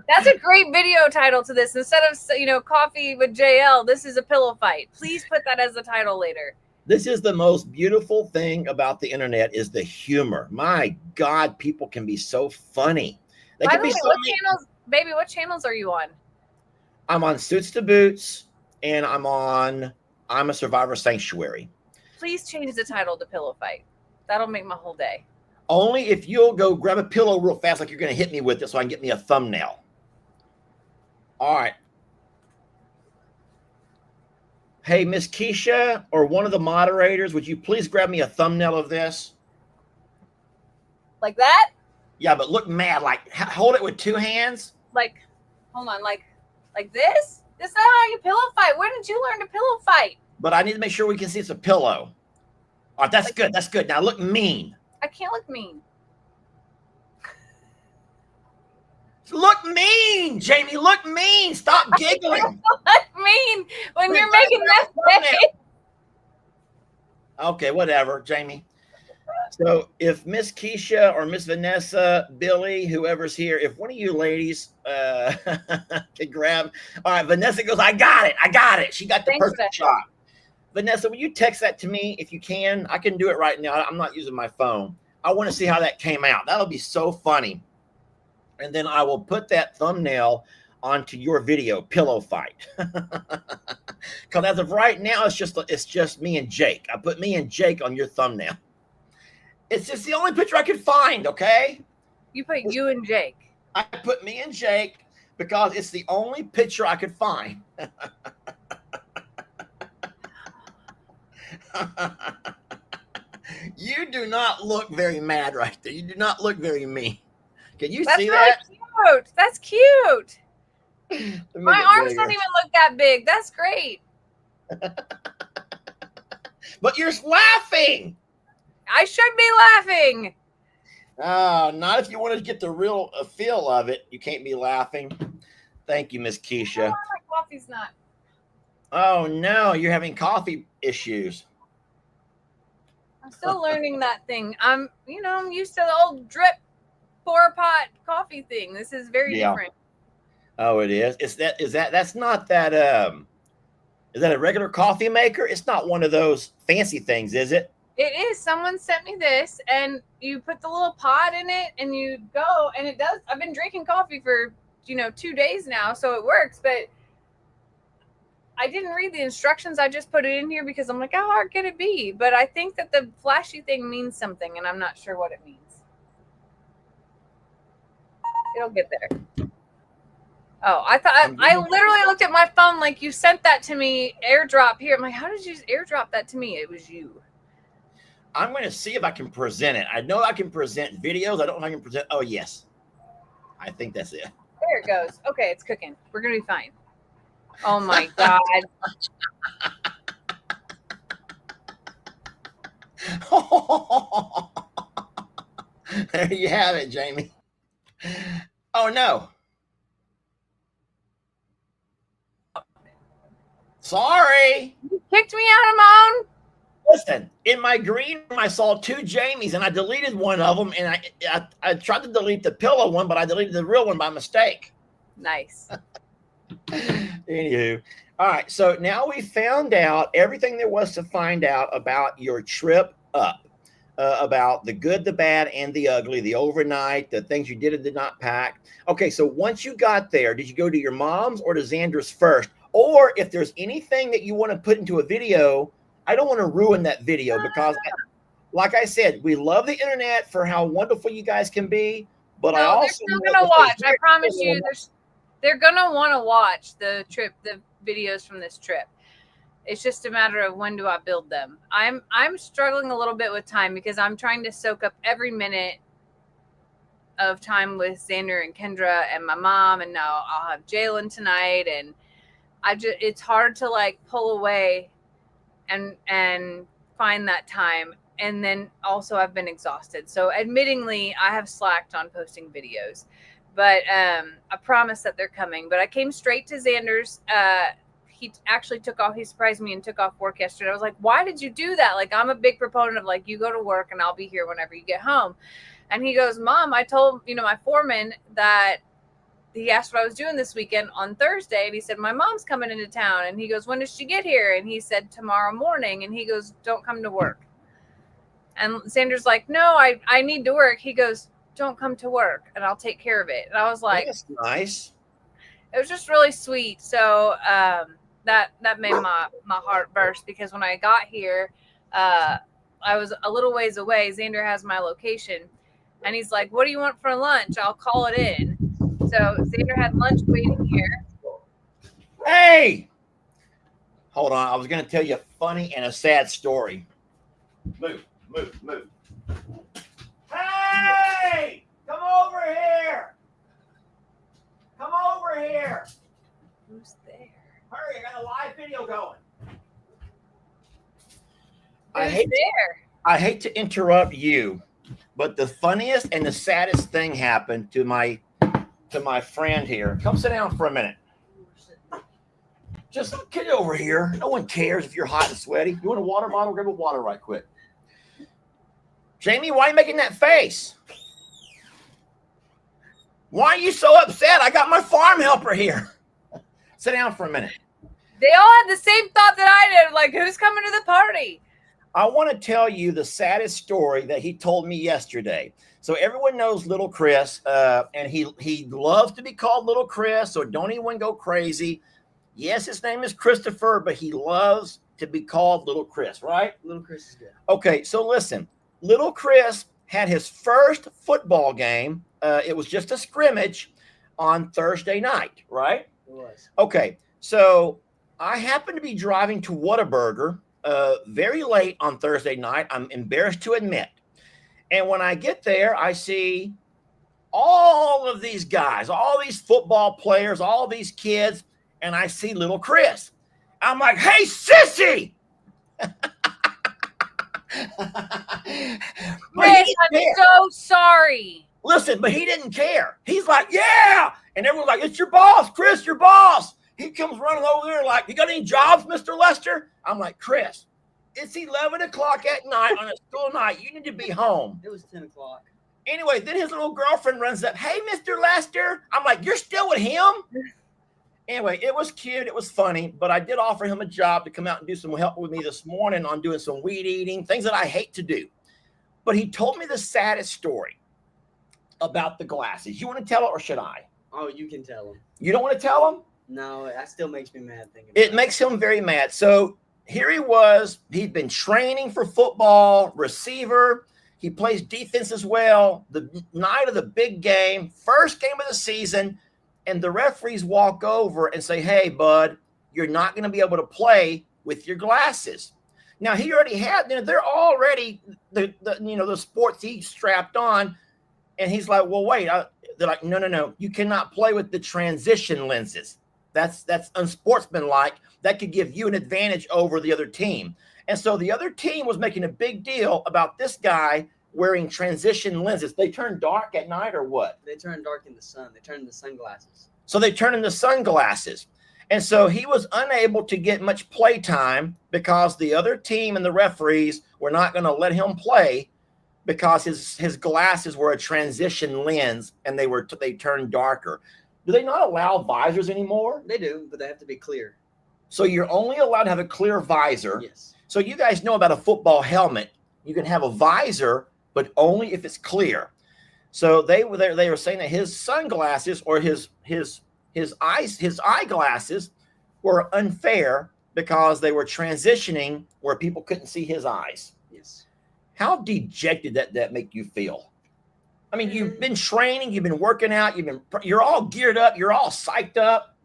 That's a great video title to this. Instead of coffee with JL, this is a pillow fight. Please put that as the title later. This is the most beautiful thing about the internet, is the humor. My God, people can be so funny. They By can the be way, so what channels are you on? I'm on Suits to Boots, and I'm a Survivor Sanctuary. Please change the title to Pillow Fight. That'll make my whole day. Only if you'll go grab a pillow real fast, like you're going to hit me with it, so I can get me a thumbnail. All right. Hey, Miss Keisha, or one of the moderators, would you please grab me a thumbnail of this? Like that? Yeah, but look mad. Like, hold it with 2 hands. Like, hold on, like this? This is not how you pillow fight. Where did you learn to pillow fight? But I need to make sure we can see it's a pillow. All right, that's good. That's good. Now look mean. I can't look mean. Look mean, Jamie. Look mean. Stop giggling. Look mean when you're making that face. Okay, whatever, Jamie. So if Miss Keisha or Miss Vanessa, Billy, whoever's here, if one of you ladies can grab. All right, Vanessa goes, I got it. She got the perfect shot. Vanessa, will you text that to me if you can? I can do it right now. I'm not using my phone. I want to see how that came out. That'll be so funny. And then I will put that thumbnail onto your video, Pillow Fight. Because as of right now, it's just me and Jake. I put me and Jake on your thumbnail. It's just the only picture I could find, okay? You put you and Jake. I put me and Jake because it's the only picture I could find. You do not look very mad right there. You do not look very mean. Can you see that? Cute. That's cute. My arms don't even look that big. That's great. But you're laughing. I should be laughing. Not if you want to get the real feel of it. You can't be laughing. Thank you, Miss Keisha. Oh, my coffee's not. Oh, no. You're having coffee issues. I'm still learning that thing. I'm used to the old drip pour pot coffee thing. This is very different. Oh, it is. That's not that Is that a regular coffee maker? It's not one of those fancy things, is it? It is. Someone sent me this, and you put the little pot in it, and you go, and it does. I've been drinking coffee for 2 days now, so it works. But I didn't read the instructions. I just put it in here because I'm like, how hard can it be? But I think that the flashy thing means something, and I'm not sure what it means. It'll get there. Oh, I thought I literally looked at my phone like you sent that to me, airdrop here. I'm like, how did you airdrop that to me? It was you. I'm going to see if I can present it. I know I can present videos. I don't know if I can present. Oh, yes. I think that's it. There it goes. Okay, it's cooking. We're going to be fine. Oh, my God. There you have it, Jamie. Oh, no. Sorry. You kicked me out of my own. Listen, in my green room, I saw 2 Jamies, and I deleted one of them, and I tried to delete the pillow one, but I deleted the real one by mistake. Nice. Anywho, all right, so now we found out everything there was to find out about your trip up, about the good, the bad, and the ugly, the overnight, the things you did and did not pack. Okay, so once you got there, did you go to your mom's or to Xander's first? Or if there's anything that you want to put into a video, I don't want to ruin that video because, like I said, we love the internet for how wonderful you guys can be. But I also they're still gonna watch. I promise you, they're gonna want to watch the videos from this trip. It's just a matter of when do I build them. I'm struggling a little bit with time because I'm trying to soak up every minute of time with Xander and Kendra and my mom, and now I'll have Jalen tonight, and it's hard to like pull away and find that time. And then also I've been exhausted. So admittingly, I have slacked on posting videos, but I promise that they're coming. But I came straight to Xander's. He actually took off. He surprised me and took off work yesterday. I was like, why did you do that? Like, I'm a big proponent of like, you go to work and I'll be here whenever you get home. And he goes, Mom, I told, my foreman that he asked what I was doing this weekend on Thursday. And he said, my mom's coming into town. And he goes, when does she get here? And he said, tomorrow morning. And he goes, don't come to work. And Xander's like, no, I need to work. He goes, don't come to work and I'll take care of it. And I was like, that's nice. It was just really sweet. So that made my heart burst because when I got here, I was a little ways away. Xander has my location. And he's like, what do you want for lunch? I'll call it in. So Xander had lunch waiting here. Hey, hold on. I was going to tell you a funny and a sad story. Move. Hey, come over here. Come over here. Who's there? Hurry, I got a live video going. I hate to interrupt you, but the funniest and the saddest thing happened to my friend here. Come sit down for a minute. Just get over here. No one cares if you're hot and sweaty. You want a water bottle? Grab a water right quick. Jamie, why are you making that face? Why are you so upset? I got my farm helper here. Sit down for a minute. They all had the same thought that I did. Like, who's coming to the party? I want to tell you the saddest story that he told me yesterday. So everyone knows Little Chris, and he loves to be called Little Chris, so don't anyone go crazy. Yes, his name is Christopher, but he loves to be called Little Chris, right? Little Chris is good. Okay, so listen. Little Chris had his first football game. It was just a scrimmage on Thursday night, right? It was. Okay, so I happened to be driving to Whataburger very late on Thursday night. I'm embarrassed to admit. And when I get there, I see all of these guys, all these football players, all these kids, and I see Little Chris. I'm like, hey, sissy! Chris, I'm so sorry. Listen, but he didn't care. He's like, yeah! And everyone's like, it's your boss, Chris, your boss. He comes running over there like, you got any jobs, Mr. Lester? I'm like, Chris, it's 11 o'clock at night on a school night. You need to be home. It was 10 o'clock. Anyway, then his little girlfriend runs up. Hey, Mr. Lester. I'm like, you're still with him? Anyway, it was cute. It was funny, but I did offer him a job to come out and do some help with me this morning on doing some weed eating, things that I hate to do. But he told me the saddest story about the glasses. You want to tell it or should I? Oh, you can tell him. You don't want to tell him? No, that still makes me mad thinking about It makes him very mad. So here he was. He'd been training for football, receiver. He plays defense as well. The night of the big game, first game of the season, and the referees walk over and say, hey, bud, you're not going to be able to play with your glasses. Now, he already had, they're already the sports he strapped on. And he's like, well, wait. They're like, no. You cannot play with the transition lenses. That's unsportsmanlike. That could give you an advantage over the other team. And so the other team was making a big deal about this guy wearing transition lenses. They turn dark at night or what? They turn dark in the sun. They turn into sunglasses. So they turn into sunglasses. And so he was unable to get much play time because the other team and the referees were not going to let him play because his glasses were a transition lens and they turned darker. Do they not allow visors anymore? They do, but they have to be clear. So you're only allowed to have a clear visor. Yes. So you guys know about a football helmet. You can have a visor, but only if it's clear. So they were saying that his sunglasses or his eyeglasses were unfair because they were transitioning where people couldn't see his eyes. Yes. How dejected that make you feel? I mean, you've been training, you've been working out, you're all geared up, you're all psyched up.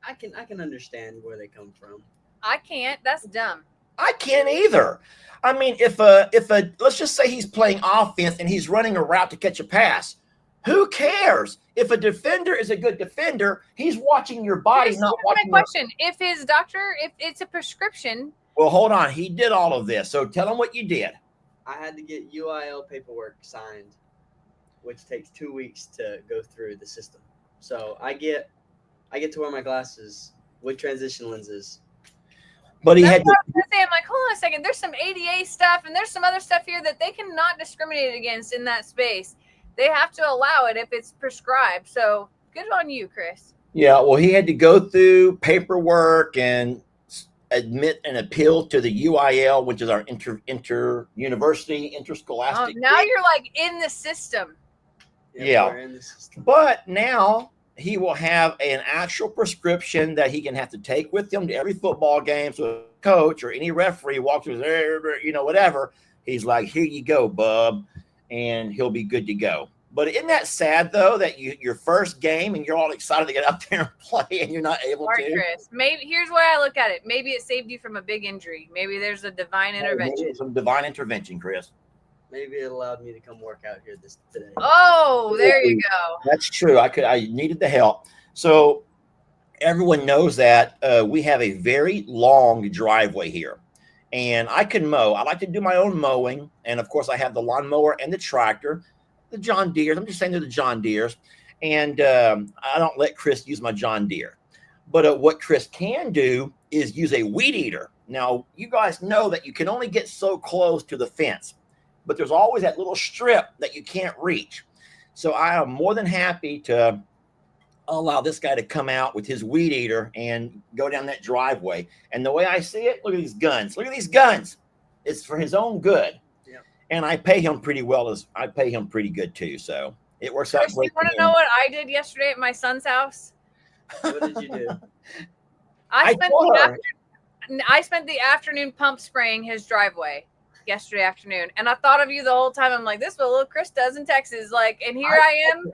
I can understand where they come from. I can't. That's dumb. I can't either. I mean, if let's just say he's playing offense and he's running a route to catch a pass, who cares? If a defender is a good defender, he's watching your body, Here's not watching. my question: if his doctor, if it's a prescription. Well, hold on. He did all of this, so tell him what you did. I had to get UIL paperwork signed, which takes 2 weeks to go through the system. So I get to wear my glasses with transition lenses. But he That's had what I was gonna say. I'm like, hold on a second. There's some ADA stuff and there's some other stuff here that they cannot discriminate against in that space. They have to allow it if it's prescribed. So good on you, Chris. Yeah, well, he had to go through paperwork and admit an appeal to the UIL, which is our inter-university, interscholastic. Now you're like in the system. Yeah. We're in the system. But now he will have an actual prescription that he can have to take with him to every football game. So a coach or any referee walks through there, whatever, he's like, here you go, bub, and he'll be good to go. But isn't that sad, though, that your first game and you're all excited to get out there and play and you're not able Sorry, to? Chris. Maybe here's why I look at it. Maybe it saved you from a big injury. Maybe there's a divine intervention. Some divine intervention, Chris. Maybe it allowed me to come work out here today. Oh, there you go. That's true. I needed the help. So everyone knows that we have a very long driveway here. And I can mow. I like to do my own mowing. And, of course, I have the lawnmower and the tractor. The John Deeres. I'm just saying they're the John Deeres. And I don't let Chris use my John Deere. But what Chris can do is use a weed eater. Now, you guys know that you can only get so close to the fence. But there's always that little strip that you can't reach. So I am more than happy to allow this guy to come out with his weed eater and go down that driveway. And the way I see it, look at these guns. Look at these guns. It's for his own good. Yeah. And I pay him pretty well. I pay him pretty good too. So it works out great. You want to know what I did yesterday at my son's house? What did you do? I spent the afternoon pump spraying his driveway yesterday afternoon, and I thought of you the whole time. I'm like, this is what little Chris does in Texas. Like, and here I am.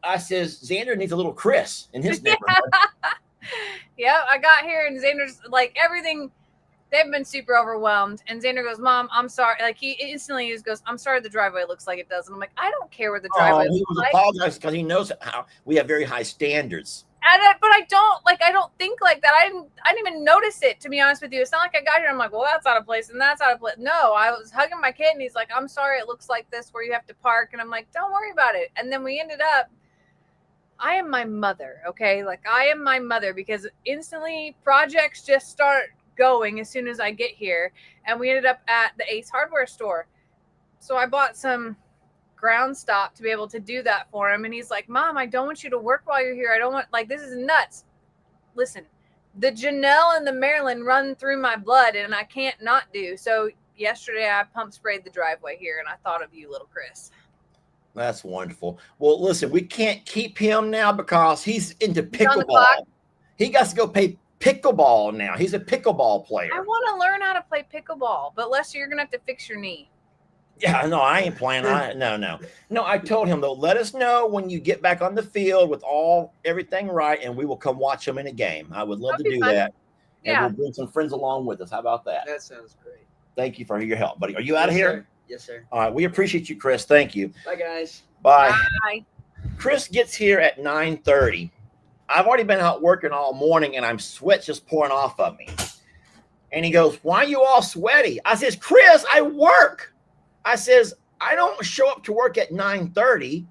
I says Xander needs a little Chris in his neighborhood. Yeah, I got here and Xander's like everything. They've been super overwhelmed, and Xander goes, "Mom, I'm sorry." Like he instantly just goes, "I'm sorry, the driveway looks like it does." And I'm like, I don't care what the driveway he looks was like. apologizing because he knows how we have very high standards. But I don't think like that. I didn't even notice it, to be honest with you. It's not like I got here. I'm like, well, that's out of place and that's out of place. No, I was hugging my kid and he's like, I'm sorry, it looks like this where you have to park. And I'm like, don't worry about it. And then we ended up, I am my mother, okay? Like I am my mother because instantly projects just start going as soon as I get here. And we ended up at the Ace Hardware store. So I bought some ground stop to be able to do that for him, and he's like, Mom, I don't want you to work while you're here. I don't want, like, this is nuts. listen, the Janelle and the Maryland run through my blood, and I can't not do. So yesterday I pump sprayed the driveway here, and I thought of you, little Chris. That's wonderful. Well, listen, we can't keep him now because he's into He's on the pickleball. clock. He got to go play pickleball now. He's a pickleball player. I want to learn how to play pickleball, but Lester, you're gonna have to fix your knee. Yeah, no, I ain't playing. No. I told him though, let us know when you get back on the field with everything right, and we will come watch him in a game. I would love to do that. And we'll bring some friends along with us. How about that? That sounds great. Thank you for your help, buddy. Are you out of here? Sir. Yes, sir. All right, we appreciate you, Chris. Thank you. Bye, guys. Bye. Bye. Chris gets here at 9:30. I've already been out working all morning, and I'm sweat just pouring off of me. And he goes, "Why are you all sweaty?" I says, "Chris, I work." I says, "I don't show up to work at 9:30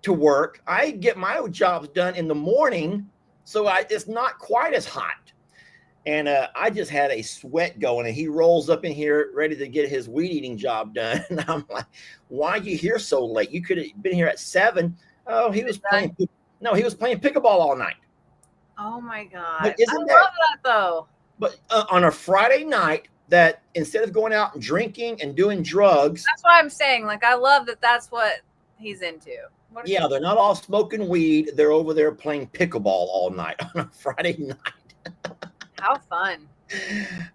to work. I get my jobs done in the morning, so it's not quite as hot." And I just had a sweat going, and he rolls up in here ready to get his weed eating job done. And I'm like, "Why are you here so late? You could have been here at 7." Oh, he was playing. No, he was playing pickleball all night. Oh my God. But I love that though. But on a Friday night, that instead of going out and drinking and doing drugs. That's why I'm saying, like, I love that that's what he's into. Yeah, they're not all smoking weed. They're over there playing pickleball all night on a Friday night. How fun.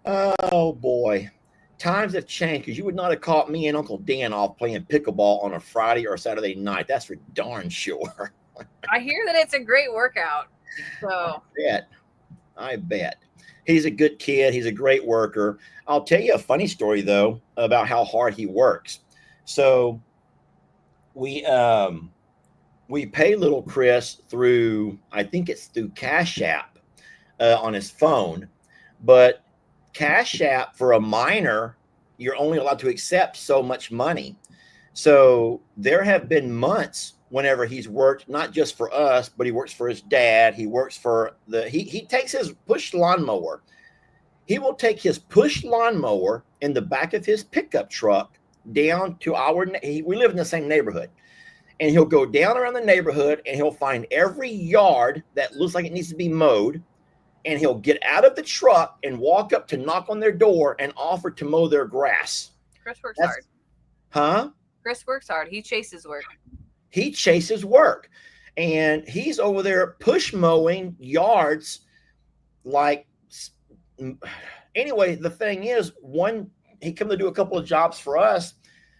Oh, boy. Times have changed, because you would not have caught me and Uncle Dan off playing pickleball on a Friday or Saturday night. That's for darn sure. I hear that it's a great workout. So I bet. He's a good kid. He's a great worker. I'll tell you a funny story, though, about how hard he works. So we pay little Chris through, I think it's through Cash App on his phone. But Cash App, for a minor, you're only allowed to accept so much money. So there have been months whenever he's worked, not just for us, but he works for his dad. He works for he takes his push lawnmower. He will take his push lawnmower in the back of his pickup truck down to we live in the same neighborhood. And he'll go down around the neighborhood, and he'll find every yard that looks like it needs to be mowed. And he'll get out of the truck and walk up to knock on their door and offer to mow their grass. Chris works hard. Huh? Chris works hard. He chases work. He chases work, and he's over there push mowing yards. Anyway, the thing is, he come to do a couple of jobs for us.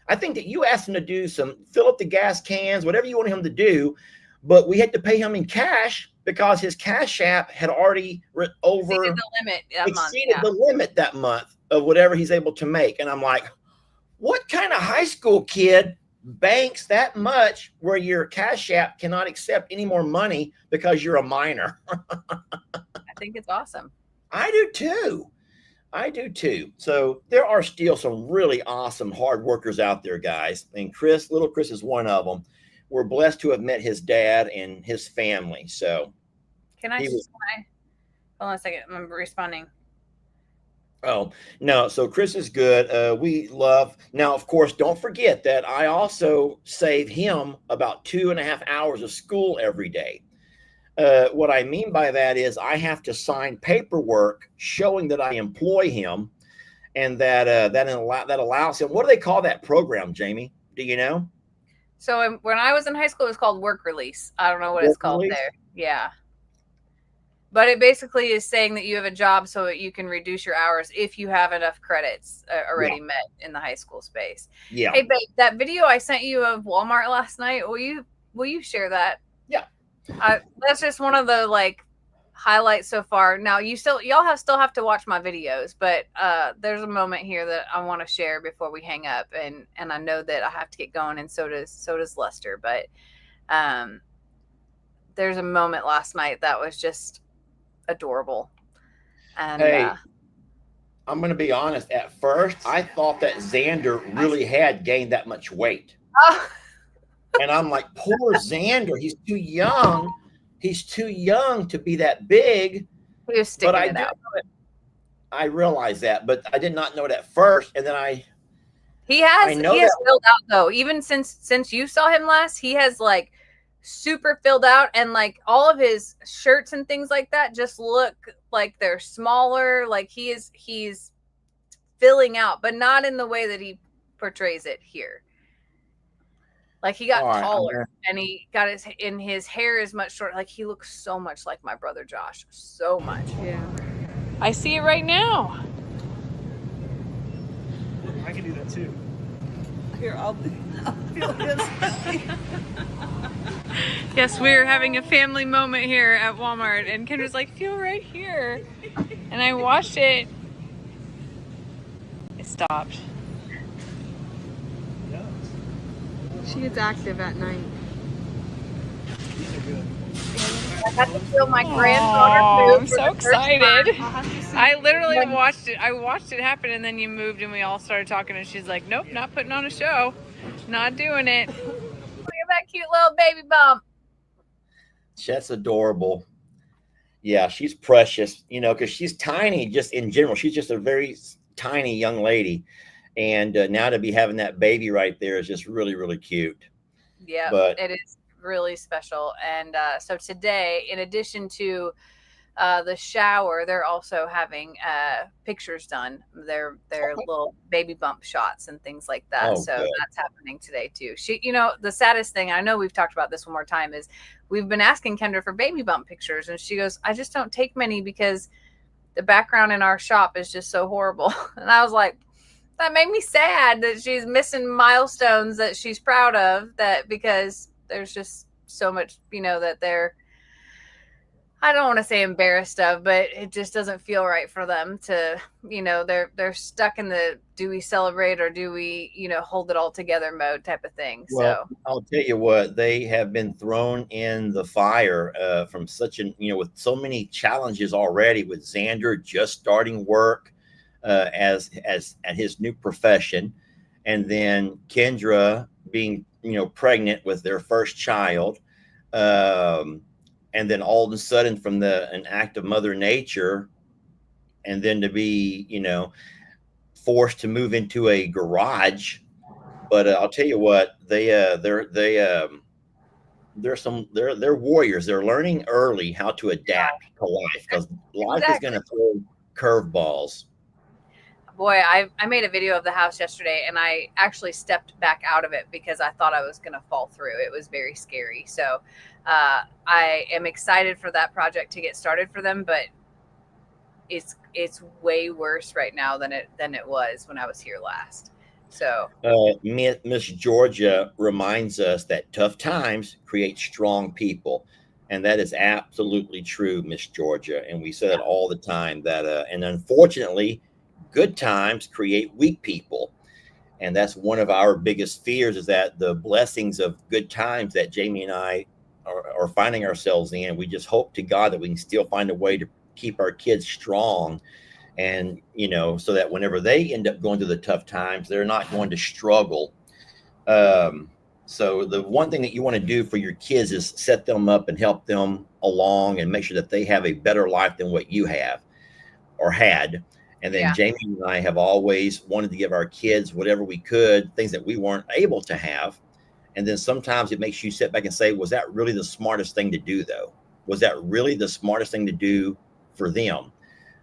I think that you asked him to do fill up the gas cans, whatever you wanted him to do, but we had to pay him in cash because his Cash App had already exceeded the limit that month of whatever he's able to make. And I'm like, what kind of high school kid banks that much where your Cash App cannot accept any more money because you're a minor? I think it's awesome. I do too. So there are still some really awesome hard workers out there, guys. And little Chris is one of them. We're blessed to have met his dad and his family. So hold on a second. I'm responding. Oh, no. So Chris is good. Now, of course, don't forget that I also save him about 2.5 hours of school every day. What I mean by that is I have to sign paperwork showing that I employ him, and that allows him. What do they call that program, Jamie? Do you know? So when I was in high school, it was called work release. I don't know what it's called there. Yeah. But it basically is saying that you have a job so that you can reduce your hours if you have enough credits already met in the high school space. Yeah. Hey, babe, that video I sent you of Walmart last night, will you share that? Yeah. That's just one of the highlights so far. Now y'all still have to watch my videos, but there's a moment here that I want to share before we hang up, and I know that I have to get going, and so does Lester. But there's a moment last night that was just adorable. And hey, I'm going to be honest. At first, I thought that Xander really had gained that much weight. And I'm like, poor Xander. He's too young. He's too young to be that big. He was sticking it out. I realized that, but I did not know it at first. And then he has filled out though. Even since you saw him last, he has super filled out, and like all of his shirts and things like that just look like they're smaller. Like he's filling out, but not in the way that he portrays it here. Like he got taller, and he got his hair is much shorter. Like he looks so much like my brother Josh, so much. Yeah. I see it right now. I can do that too. Here, I'll feel his belly. Yes, we're having a family moment here at Walmart, and Kendra's like, feel right here. And I watched it. It stopped. She gets active at night. These are good. I got to feel my granddaughter move. I'm so excited. I literally watched it. I watched it happen, and then you moved, and we all started talking, and she's like, nope, not putting on a show. Not doing it. Look at that cute little baby bump. That's adorable. Yeah, she's precious, you know, because she's tiny just in general. She's just a very tiny young lady. And now to be having that baby right there is just really, really cute. Yeah, but it is really special. And so today, in addition to the shower, they're also having pictures done. They're little baby bump shots and things like that. Oh, so good. that's happening today too. She, you know, the saddest thing, I know we've talked about this one more time, is we've been asking Kendra for baby bump pictures, and she goes, I just don't take many because the background in our shop is just so horrible. And I was like, that made me sad that she's missing milestones that she's proud of, that because there's just so much, you know, that they're, I don't want to say embarrassed of, but it just doesn't feel right for them to, you know, they're stuck in the, do we celebrate or do we, you know, hold it all together mode type of thing. Well, So I'll tell you what, they have been thrown in the fire from such an, you know, with so many challenges already, with Xander just starting work as at his new profession, and then Kendra being, you know, pregnant with their first child, and then all of a sudden from an act of Mother Nature, and then to be, you know, forced to move into a garage. But I'll tell you what, they're warriors. They're learning early how to adapt to life, because life is going to throw curveballs. boy, I made a video of the house yesterday, and I actually stepped back out of it because I thought I was going to fall through. It was very scary. So I am excited for that project to get started for them, but it's way worse right now than it was when I was here last. So Miss Georgia reminds us that tough times create strong people. And that is absolutely true, Miss Georgia. And we say that all the time, that and unfortunately, good times create weak people. And that's one of our biggest fears, is that the blessings of good times that Jamie and I are finding ourselves in, we just hope to God that we can still find a way to keep our kids strong. And, you know, so that whenever they end up going through the tough times, they're not going to struggle. So the one thing that you want to do for your kids is set them up and help them along and make sure that they have a better life than what you have or had. And then Jamie and I have always wanted to give our kids whatever we could, things that we weren't able to have. And then sometimes it makes you sit back and say, was that really the smartest thing to do, though? Was that really the smartest thing to do for them?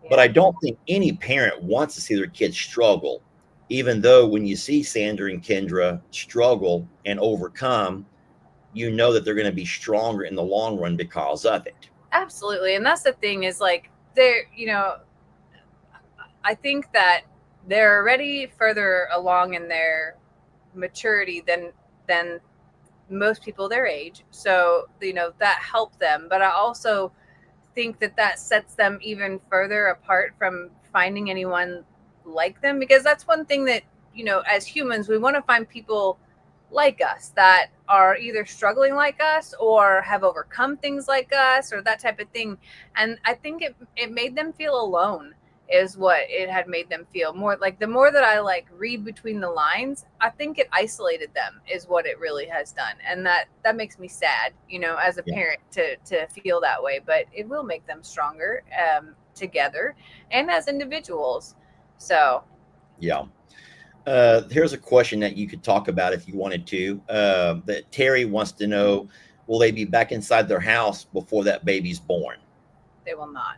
But I don't think any parent wants to see their kids struggle, even though when you see Xander and Kendra struggle and overcome, you know that they're going to be stronger in the long run because of it. Absolutely. And that's the thing, is like, they're, you know, I think that they're already further along in their maturity than most people their age. So, you know, that helped them. But I also think that sets them even further apart from finding anyone like them, because that's one thing that, you know, as humans, we want to find people like us that are either struggling like us or have overcome things like us or that type of thing. And I think it made them feel alone, is what it had made them feel. More like, the more that I like read between the lines, I think it isolated them, is what it really has done. And that makes me sad, you know, as a parent to feel that way, but it will make them stronger together and as individuals. So here's a question that you could talk about if you wanted to, that Terry wants to know, will they be back inside their house before that baby's born? They will not.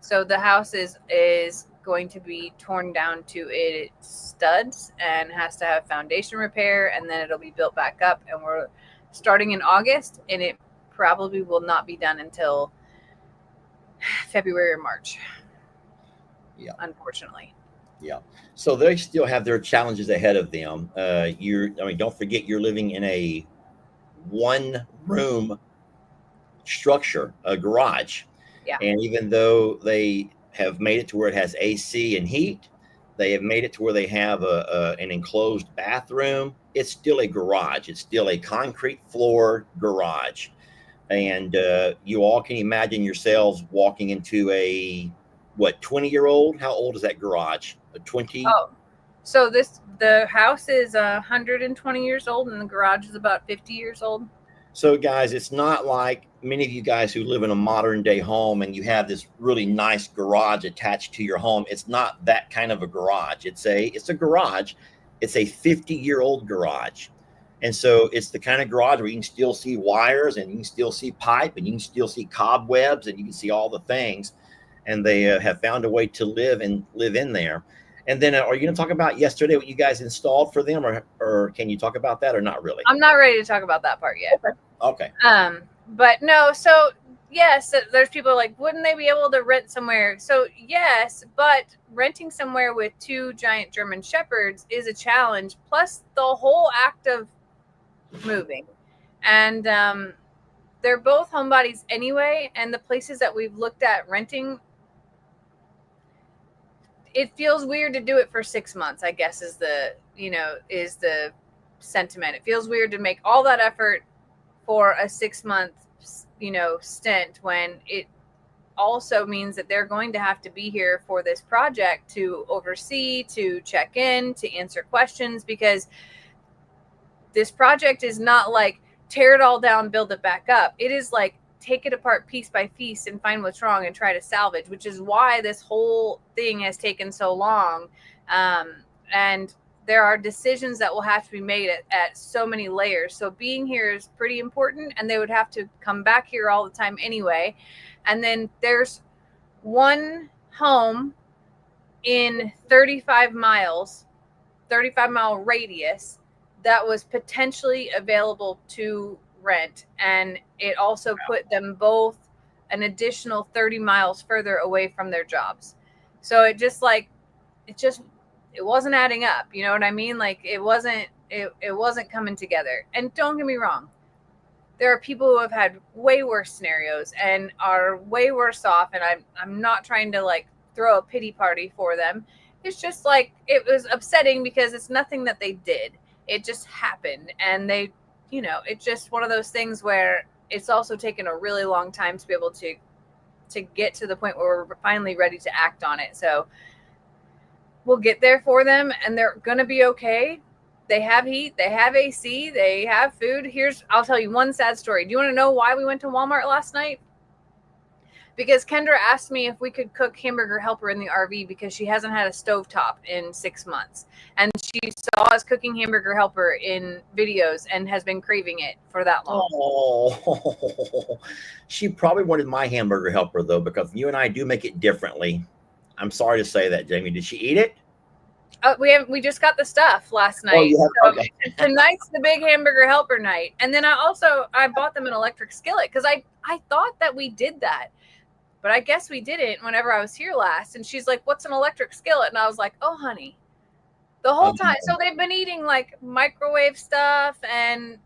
So the house is going to be torn down to its studs and has to have foundation repair, and then it'll be built back up. And we're starting in August, and it probably will not be done until February or March. Yeah, unfortunately. Yeah. So they still have their challenges ahead of them. Don't forget you're living in a one-room structure, a garage. Yeah. And even though they have made it to where it has AC and heat, they have made it to where they have an enclosed bathroom. It's still a garage. It's still a concrete floor garage. And you all can imagine yourselves walking into a, 20-year-old? How old is that garage? A 20? Oh, so the house is 120 years old and the garage is about 50 years old. So guys, it's not like many of you guys who live in a modern day home and you have this really nice garage attached to your home. It's not that kind of a garage. It's a garage. It's a 50-year-old garage. And so it's the kind of garage where you can still see wires and you can still see pipe and you can still see cobwebs and you can see all the things. And they have found a way to live in there. And then are you going to talk about yesterday what you guys installed for them, or can you talk about that or not really? I'm not ready to talk about that part yet. Okay. But no, so yes, there's people like, wouldn't they be able to rent somewhere? So yes, but renting somewhere with 2 giant German Shepherds is a challenge. Plus the whole act of moving. And they're both homebodies anyway. And the places that we've looked at renting, it feels weird to do it for 6 months, I guess is the sentiment. It feels weird to make all that effort for a 6-month, stint when it also means that they're going to have to be here for this project to oversee, to check in, to answer questions, because this project is not like tear it all down, build it back up. It is like take it apart piece by piece and find what's wrong and try to salvage, which is why this whole thing has taken so long. And there are decisions that will have to be made at so many layers. So being here is pretty important, and they would have to come back here all the time anyway. And then there's one home in 35-mile radius that was potentially available to rent, and it also put them both an additional 30 miles further away from their jobs. So it wasn't adding up, you know what I mean? Like it wasn't coming together. And don't get me wrong, there are people who have had way worse scenarios and are way worse off, and I'm not trying to like throw a pity party for them. It's just like it was upsetting because it's nothing that they did. It just happened, and they, it's just one of those things where it's also taken a really long time to be able to get to the point where we're finally ready to act on it. So we'll get there for them, and they're going to be okay. They have heat, they have AC, they have food. I'll tell you one sad story. Do you want to know why we went to Walmart last night? Because Kendra asked me if we could cook hamburger helper in the RV because she hasn't had a stovetop in 6 months. And she saw us cooking hamburger helper in videos and has been craving it for that long. Oh, she probably wanted my hamburger helper though, because you and I do make it differently. I'm sorry to say that, Jamie. Did she eat it? We just got the stuff last night. Okay. Tonight's the big hamburger helper night. And then I bought them an electric skillet because I thought that we did that. But I guess we didn't whenever I was here last. And she's like, what's an electric skillet? And I was like, oh, honey. The whole time. So they've been eating like microwave stuff and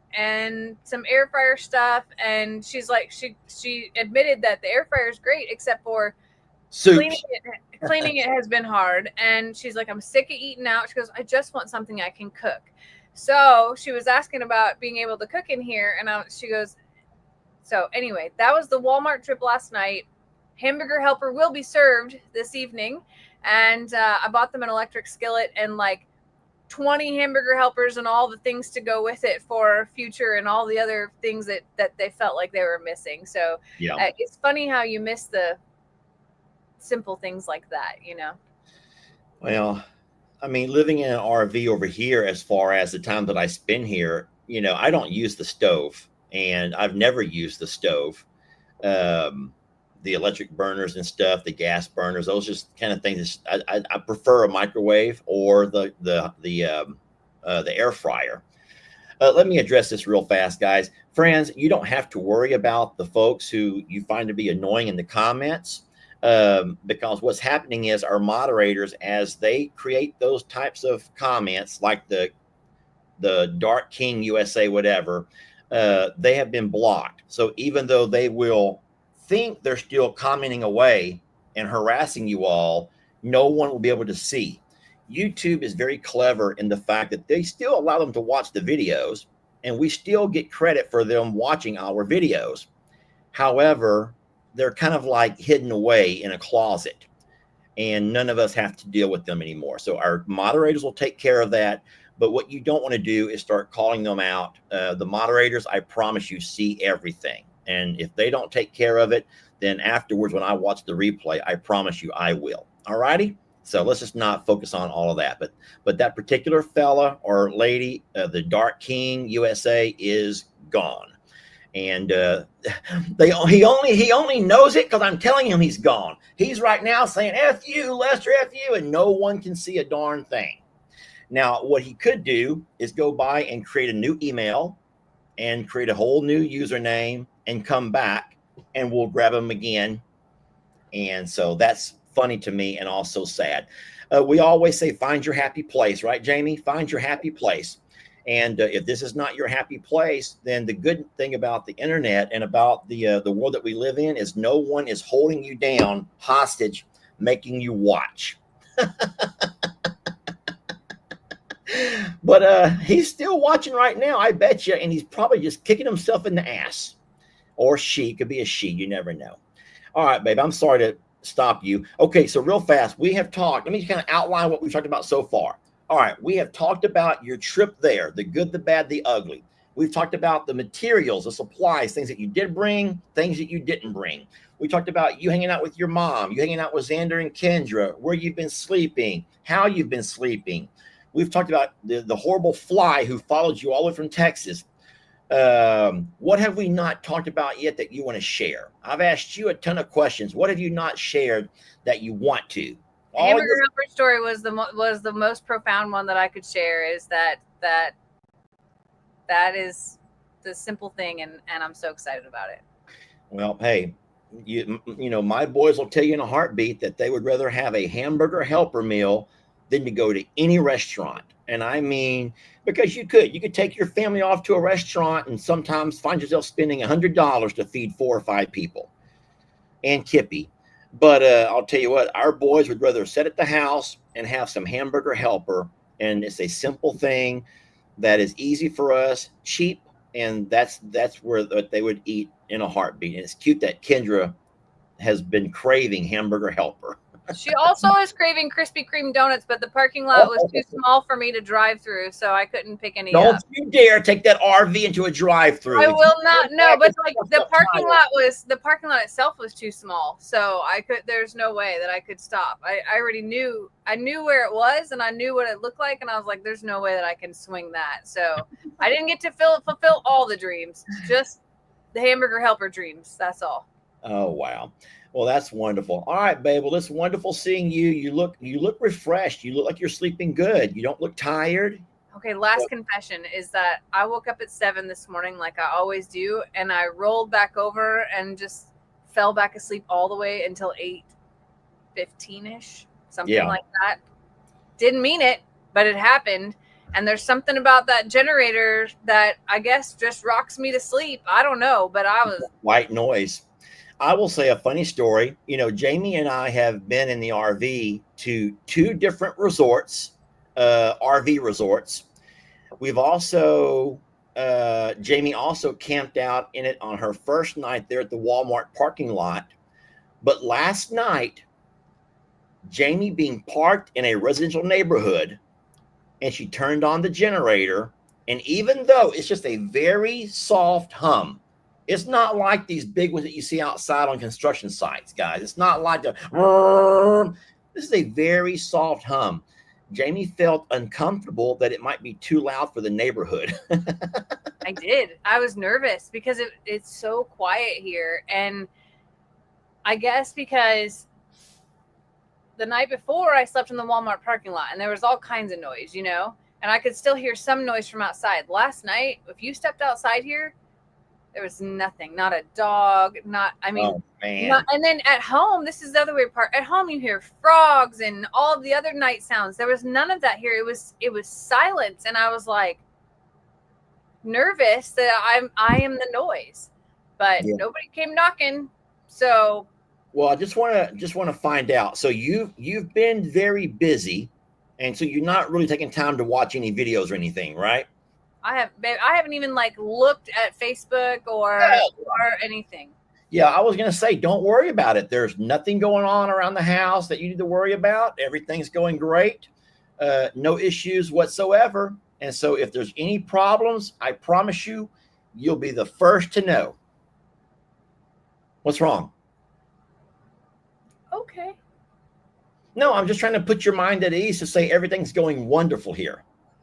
some air fryer stuff. And she's like, she admitted that the air fryer is great, except for cleaning it has been hard. And she's like, I'm sick of eating out. She goes, I just want something I can cook. So she was asking about being able to cook in here. And she goes, so anyway, that was the Walmart trip last night. Hamburger helper will be served this evening. And I bought them an electric skillet and like 20 hamburger helpers and all the things to go with it for future and all the other things that they felt like they were missing. So yeah. It's funny how you miss the simple things like that, Well, I mean, living in an RV over here, as far as the time that I spend here, I don't use the stove. and I've never used the stove. The electric burners and stuff, the gas burners, those just kind of things. I prefer a microwave or the air fryer. Let me address this real fast, guys. Friends, you don't have to worry about the folks who you find to be annoying in the comments, because what's happening is our moderators, as they create those types of comments, like the Dark King USA, whatever, they have been blocked. So even though they will think they're still commenting away and harassing you all, no one will be able to see. YouTube is very clever in the fact that they still allow them to watch the videos, and we still get credit for them watching our videos. However, they're kind of like hidden away in a closet, and none of us have to deal with them anymore. So our moderators will take care of that. But what you don't want to do is start calling them out. The moderators, I promise you, see everything. And if they don't take care of it, then afterwards, when I watch the replay, I promise you I will. All righty? So let's just not focus on all of that. But that particular fella or lady, the Dark King USA, is gone. And he only knows it because I'm telling him he's gone. He's right now saying, F you, Lester, F you, and no one can see a darn thing. Now, what he could do is go by and create a new email and create a whole new username and come back, and we'll grab him again. And so that's funny to me and also sad. We always say, find your happy place, right, Jamie? Find your happy place. And if this is not your happy place, then the good thing about the internet and about the world that we live in is no one is holding you down hostage, making you watch. But he's still watching right now, I bet you, and he's probably just kicking himself in the ass. Or she, could be a she, you never know. All right, babe, I'm sorry to stop you. Okay, so real fast, we have talked. Let me kind of outline what we've talked about so far. All right, we have talked about your trip there, the good, the bad, the ugly. We've talked about the materials, the supplies, things that you did bring, things that you didn't bring. We talked about you hanging out with your mom, you hanging out with Xander and Kendra, where you've been sleeping, how you've been sleeping. We've talked about the horrible fly who followed you all the way from Texas. What have we not talked about yet that you want to share? I've asked you a ton of questions. What have you not shared that you want to? Hamburger Helper story was the most profound one that I could share. Is that is the simple thing, and I'm so excited about it. Well, hey, you know, my boys will tell you in a heartbeat that they would rather have a Hamburger Helper meal than to go to any restaurant. And I mean, because you could take your family off to a restaurant and sometimes find yourself spending $100 to feed 4 or 5 people and Kippy. But I'll tell you what, our boys would rather sit at the house and have some Hamburger Helper. And it's a simple thing that is easy for us, cheap. And that's where they would eat in a heartbeat. And it's cute that Kendra has been craving Hamburger Helper. She also is craving Krispy Kreme donuts, but the parking lot was too small for me to drive through, so I couldn't pick any up. Don't you dare take that RV into a drive-through. I will not. No, but like the parking lot itself was too small, so there's no way that I could stop. I already knew. I knew where it was, and I knew what it looked like, and I was like, "There's no way that I can swing that." So I didn't get to fulfill all the dreams, just the Hamburger Helper dreams. That's all. Oh wow. Well, that's wonderful. All right, babe. Well, it's wonderful seeing you. You look refreshed. You look like you're sleeping good. You don't look tired. Okay, last confession is that I woke up at 7 this morning like I always do, and I rolled back over and just fell back asleep all the way until 8:15-ish, something like that. Didn't mean it, but it happened. And there's something about that generator that I guess just rocks me to sleep. I don't know, but I was white noise. I will say a funny story. You know, Jamie and I have been in the RV to 2 different resorts, RV resorts. We've also, Jamie also camped out in it on her first night there at the Walmart parking lot. But last night, Jamie being parked in a residential neighborhood, and she turned on the generator. And even though it's just a very soft hum, it's not like these big ones that you see outside on construction sites, guys. It's not like this is a very soft hum. Jamie felt uncomfortable that it might be too loud for the neighborhood. I did. I was nervous because it's so quiet here. And I guess because the night before I slept in the Walmart parking lot and there was all kinds of noise, you know, and I could still hear some noise from outside. Last night, if you stepped outside here, there was nothing, not a dog, Oh, man. not, and then at home, this is the other weird part. At home, you hear frogs and all the other night sounds. There was none of that here. It was silence. And I was like nervous that I am the noise, but nobody came knocking. So, well, I just want to find out. So you've been very busy, and so you're not really taking time to watch any videos or anything, right? I haven't even like looked at Facebook or anything. Yeah, I was going to say, don't worry about it. There's nothing going on around the house that you need to worry about. Everything's going great. No issues whatsoever. And so if there's any problems, I promise you, you'll be the first to know. What's wrong? Okay. No, I'm just trying to put your mind at ease to say everything's going wonderful here.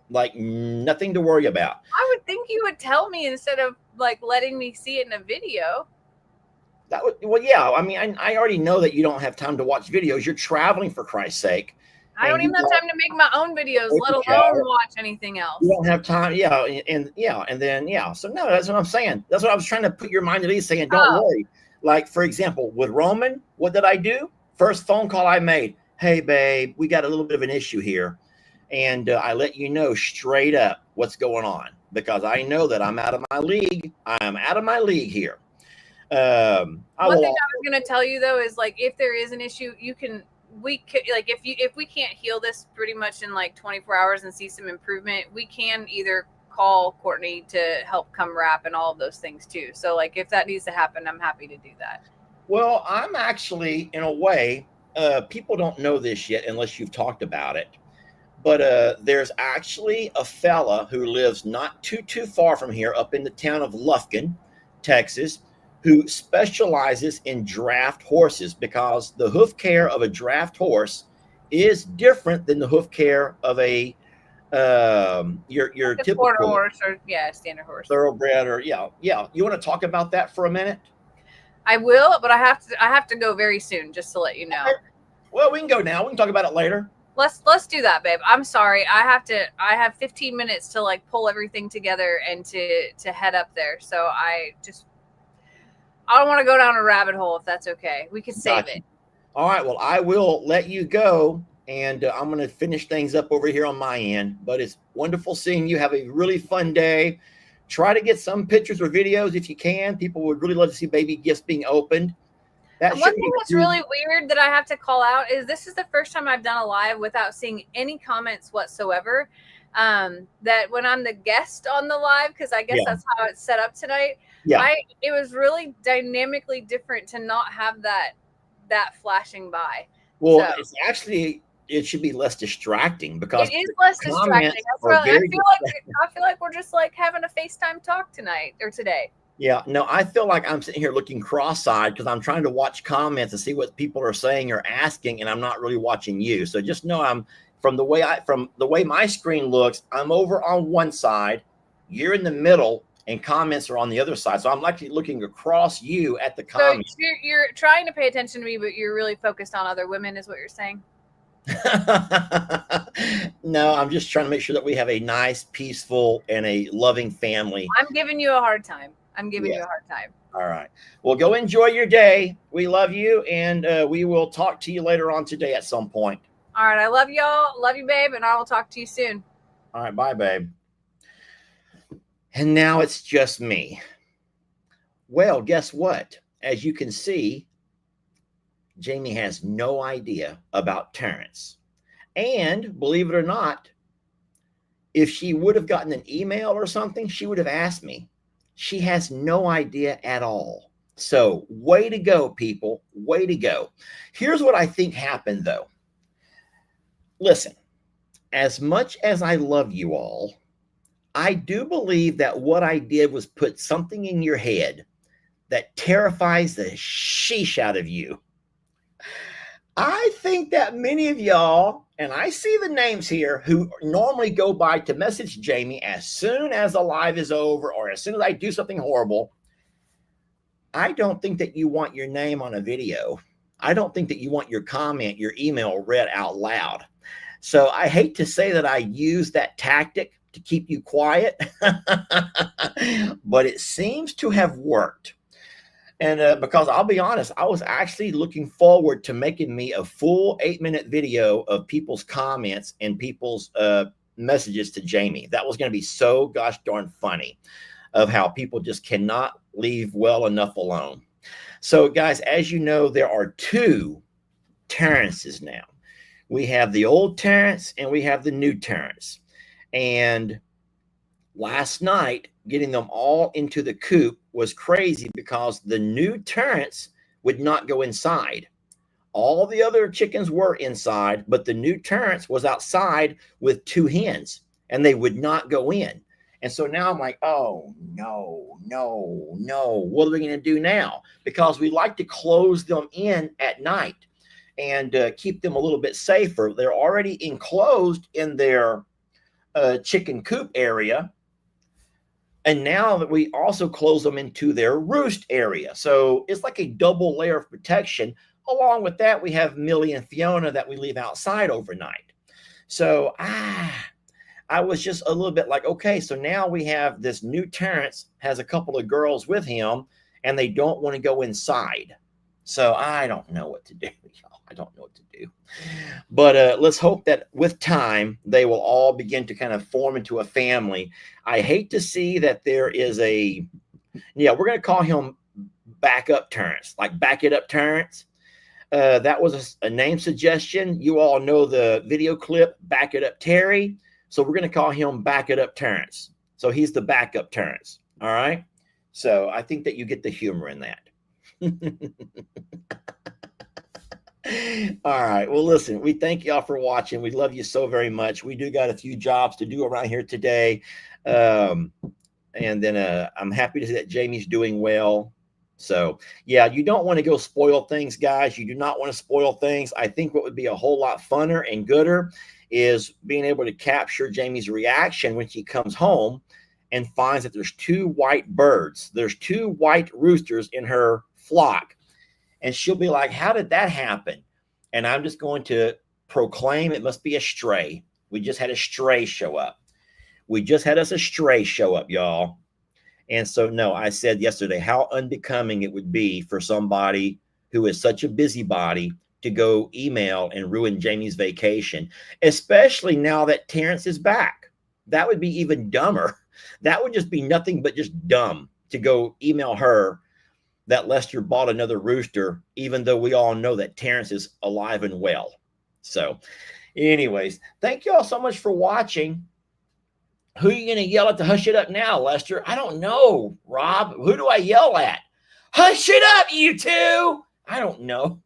Like nothing to worry about. I would think you would tell me instead of like letting me see it in a video. That would, well, yeah. I mean, I already know that you don't have time to watch videos. You're traveling, for Christ's sake. I don't even have time to make my own videos, let alone watch anything else. You don't have time. Yeah. And then, So no, that's what I'm saying. That's what I was trying to put your mind at ease, saying, don't worry. Like, for example, with Roman, what did I do? First phone call I made. Hey, babe, we got a little bit of an issue here. And I let you know straight up what's going on, because I know that I'm out of my league. I'm out of my league here. One thing I was going to tell you, though, is like, if there is an issue, we could, like, if we can't heal this pretty much in like 24 hours and see some improvement, we can either call Courtney to help come wrap and all of those things too. So like, if that needs to happen, I'm happy to do that. Well, I'm actually, in a way, people don't know this yet unless you've talked about it. But there's actually a fella who lives not too far from here, up in the town of Lufkin, Texas, who specializes in draft horses, because the hoof care of a draft horse is different than the hoof care of a your typical horse or standard horse, thoroughbred, or yeah. You want to talk about that for a minute? I will, but I have to go very soon, just to let you know. Well, we can go now. We can talk about it later. Let's do that, babe. I'm sorry. I have 15 minutes to like pull everything together and to head up there. So I don't want to go down a rabbit hole, if that's okay. We could save it. All right. Well, I will let you go, and I'm going to finish things up over here on my end. But it's wonderful seeing you. Have a really fun day. Try to get some pictures or videos if you can. People would really love to see baby gifts being opened. And one thing that's really weird that I have to call out is this is the first time I've done a live without seeing any comments whatsoever. That when I'm the guest on the live, because I guess that's how it's set up tonight. Yeah. It was really dynamically different to not have that flashing by. Well, so, it's actually, it should be less distracting, because it is less distracting. I feel like we're just like having a FaceTime talk tonight or today. Yeah, no, I feel like I'm sitting here looking cross-eyed because I'm trying to watch comments and see what people are saying or asking, and I'm not really watching you. So just know I'm from the way my screen looks, I'm over on one side, you're in the middle, and comments are on the other side. So I'm likely looking across you at the comments. So you're trying to pay attention to me, but you're really focused on other women, is what you're saying? No, I'm just trying to make sure that we have a nice, peaceful, and a loving family. I'm giving you a hard time. You a hard time. All right. Well, go enjoy your day. We love you, and we will talk to you later on today at some point. All right. I love y'all. Love you, babe, and I will talk to you soon. All right. Bye, babe. And now it's just me. Well, guess what? As you can see, Jamie has no idea about Terrence. And believe it or not, if she would have gotten an email or something, she would have asked me. She has no idea at all. So way to go, people. Way to go. Here's what I think happened, though. Listen, as much as I love you all, I do believe that what I did was put something in your head that terrifies the sheesh out of you. I think that many of y'all, and I see the names here who normally go by to message Jamie as soon as the live is over or as soon as I do something horrible. I don't think that you want your name on a video. I don't think that you want your comment, your email read out loud. So I hate to say that I use that tactic to keep you quiet, but it seems to have worked. And because I'll be honest, I was actually looking forward to making me a full 8-minute video of people's comments and people's messages to Jamie. That was going to be so gosh darn funny, of how people just cannot leave well enough alone. So guys, as you know, there are 2 Terrences now. We have the old Terrence and we have the new Terrence. And last night, getting them all into the coop was crazy because the new Terrence would not go inside. All the other chickens were inside, but the new Terrence was outside with 2 hens and they would not go in. And so now I'm like, oh, no. What are we going to do now? Because we like to close them in at night and keep them a little bit safer. They're already enclosed in their chicken coop area. And now that we also close them into their roost area. So it's like a double layer of protection. Along with that, we have Millie and Fiona that we leave outside overnight. So, I was just a little bit like, okay, so now we have this new Terrence has a couple of girls with him and they don't want to go inside. So I don't know what to do. I don't know what to do. But let's hope that with time, they will all begin to kind of form into a family. I hate to see that there is we're going to call him Backup Terrence, like Back It Up Terrence. That was a name suggestion. You all know the video clip, Back It Up Terry. So we're going to call him Back It Up Terrence. So he's the backup Terrence. All right. So I think that you get the humor in that. All right. Well, listen, we thank y'all for watching. We love you so very much. We do got a few jobs to do around here today. And then I'm happy to see that Jamie's doing well. So, yeah, you don't want to go spoil things, guys. You do not want to spoil things. I think what would be a whole lot funner and gooder is being able to capture Jamie's reaction when she comes home and finds that there's 2 white birds. There's 2 white roosters in her flock. And she'll be like, how did that happen? And I'm just going to proclaim it must be a stray. We just had a stray show up. We just had us a stray show up, y'all. And so, no, I said yesterday how unbecoming it would be for somebody who is such a busybody to go email and ruin Jamie's vacation, especially now that Terrence is back. That would be even dumber. That would just be nothing but just dumb to go email her that Lester bought another rooster, even though we all know that Terrence is alive and well. So anyways, thank you all so much for watching. Who are you going to yell at to hush it up now, Lester? I don't know, Rob. Who do I yell at? Hush it up, you 2. I don't know.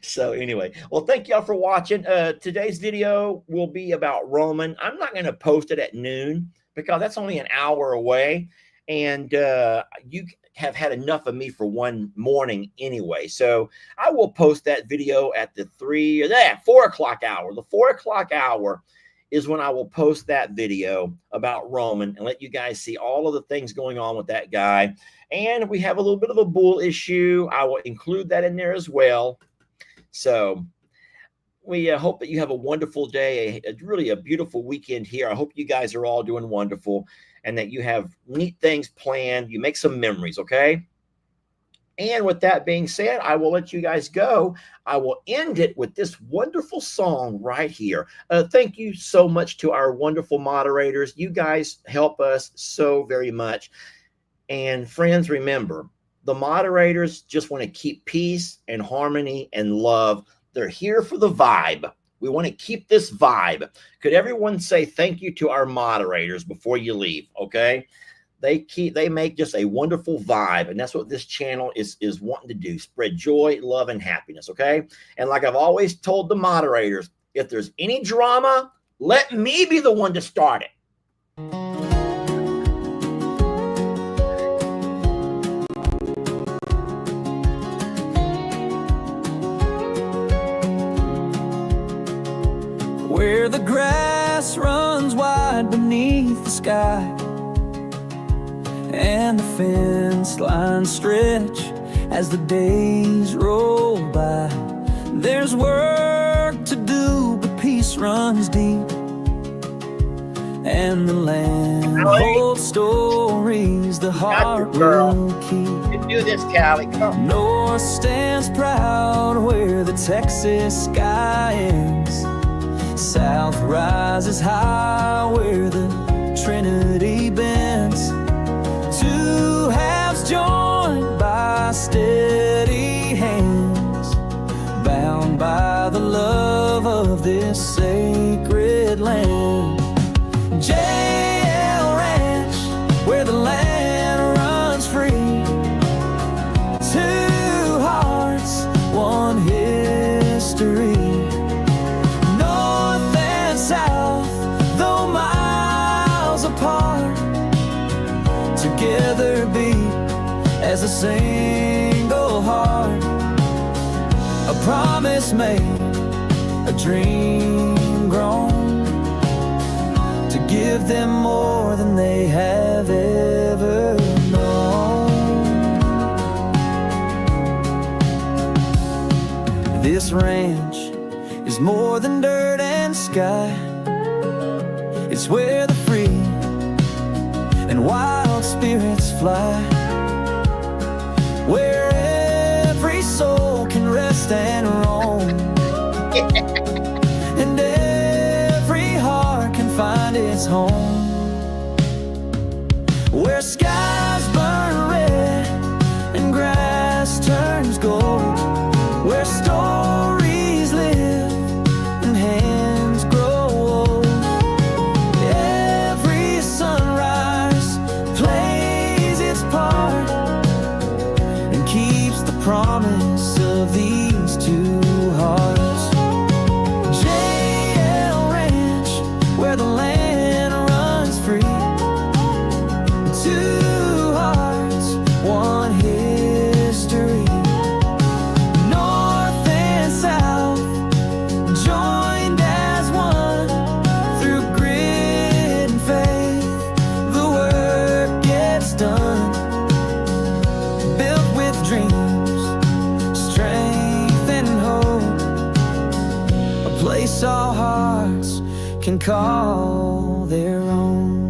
So anyway, well, thank y'all for watching. Today's video will be about Roman. I'm not going to post it at noon because that's only an hour away. And you have had enough of me for one morning anyway. So I will post that video at the 4 o'clock hour. The 4 o'clock hour is when I will post that video about Roman and let you guys see all of the things going on with that guy. And we have a little bit of a bull issue. I will include that in there as well. So we hope that you have a wonderful day, really a beautiful weekend here. I hope you guys are all doing wonderful and that you have neat things planned. You make some memories, okay? And with that being said, I will let you guys go. I will end it with this wonderful song right here. Thank you so much to our wonderful moderators. You guys help us so very much. And friends, remember, the moderators just want to keep peace and harmony and love. They're here for the vibe. We want to keep this vibe. Could everyone say thank you to our moderators before you leave, okay? They make just a wonderful vibe, and that's what this channel is wanting to do, spread joy, love, and happiness, okay? And like I've always told the moderators, if there's any drama, let me be the one to start it. where the grass runs wide beneath the sky, and the fence lines stretch as the days roll by. There's work to do, but peace runs deep, and the land holds stories the heart will keep. You do this, Callie. Come on. North stands proud where the Texas sky ends. South rises high where the Trinity bends. Two halves joined by steady hands, bound by the love of this sacred land. JL Ranch, where the land runs free. Two hearts, one history. North and south, though miles apart, together beat as a single heart. A promise made, a dream grown, to give them more than they have ever known. This ranch is more than dirt and sky. It's where the free and wild spirits fly, where every soul can rest and roam, and every heart can find its home, where skies burn red and grass turns gold, where stories live and hands grow old. Every sunrise plays its part and keeps the promise of these two hearts. JL Ranch, where the land runs free. Two hearts, one history. North and south, joined as one through grit and faith. The work gets done, built with dreams, strength and hope. A place all hearts can call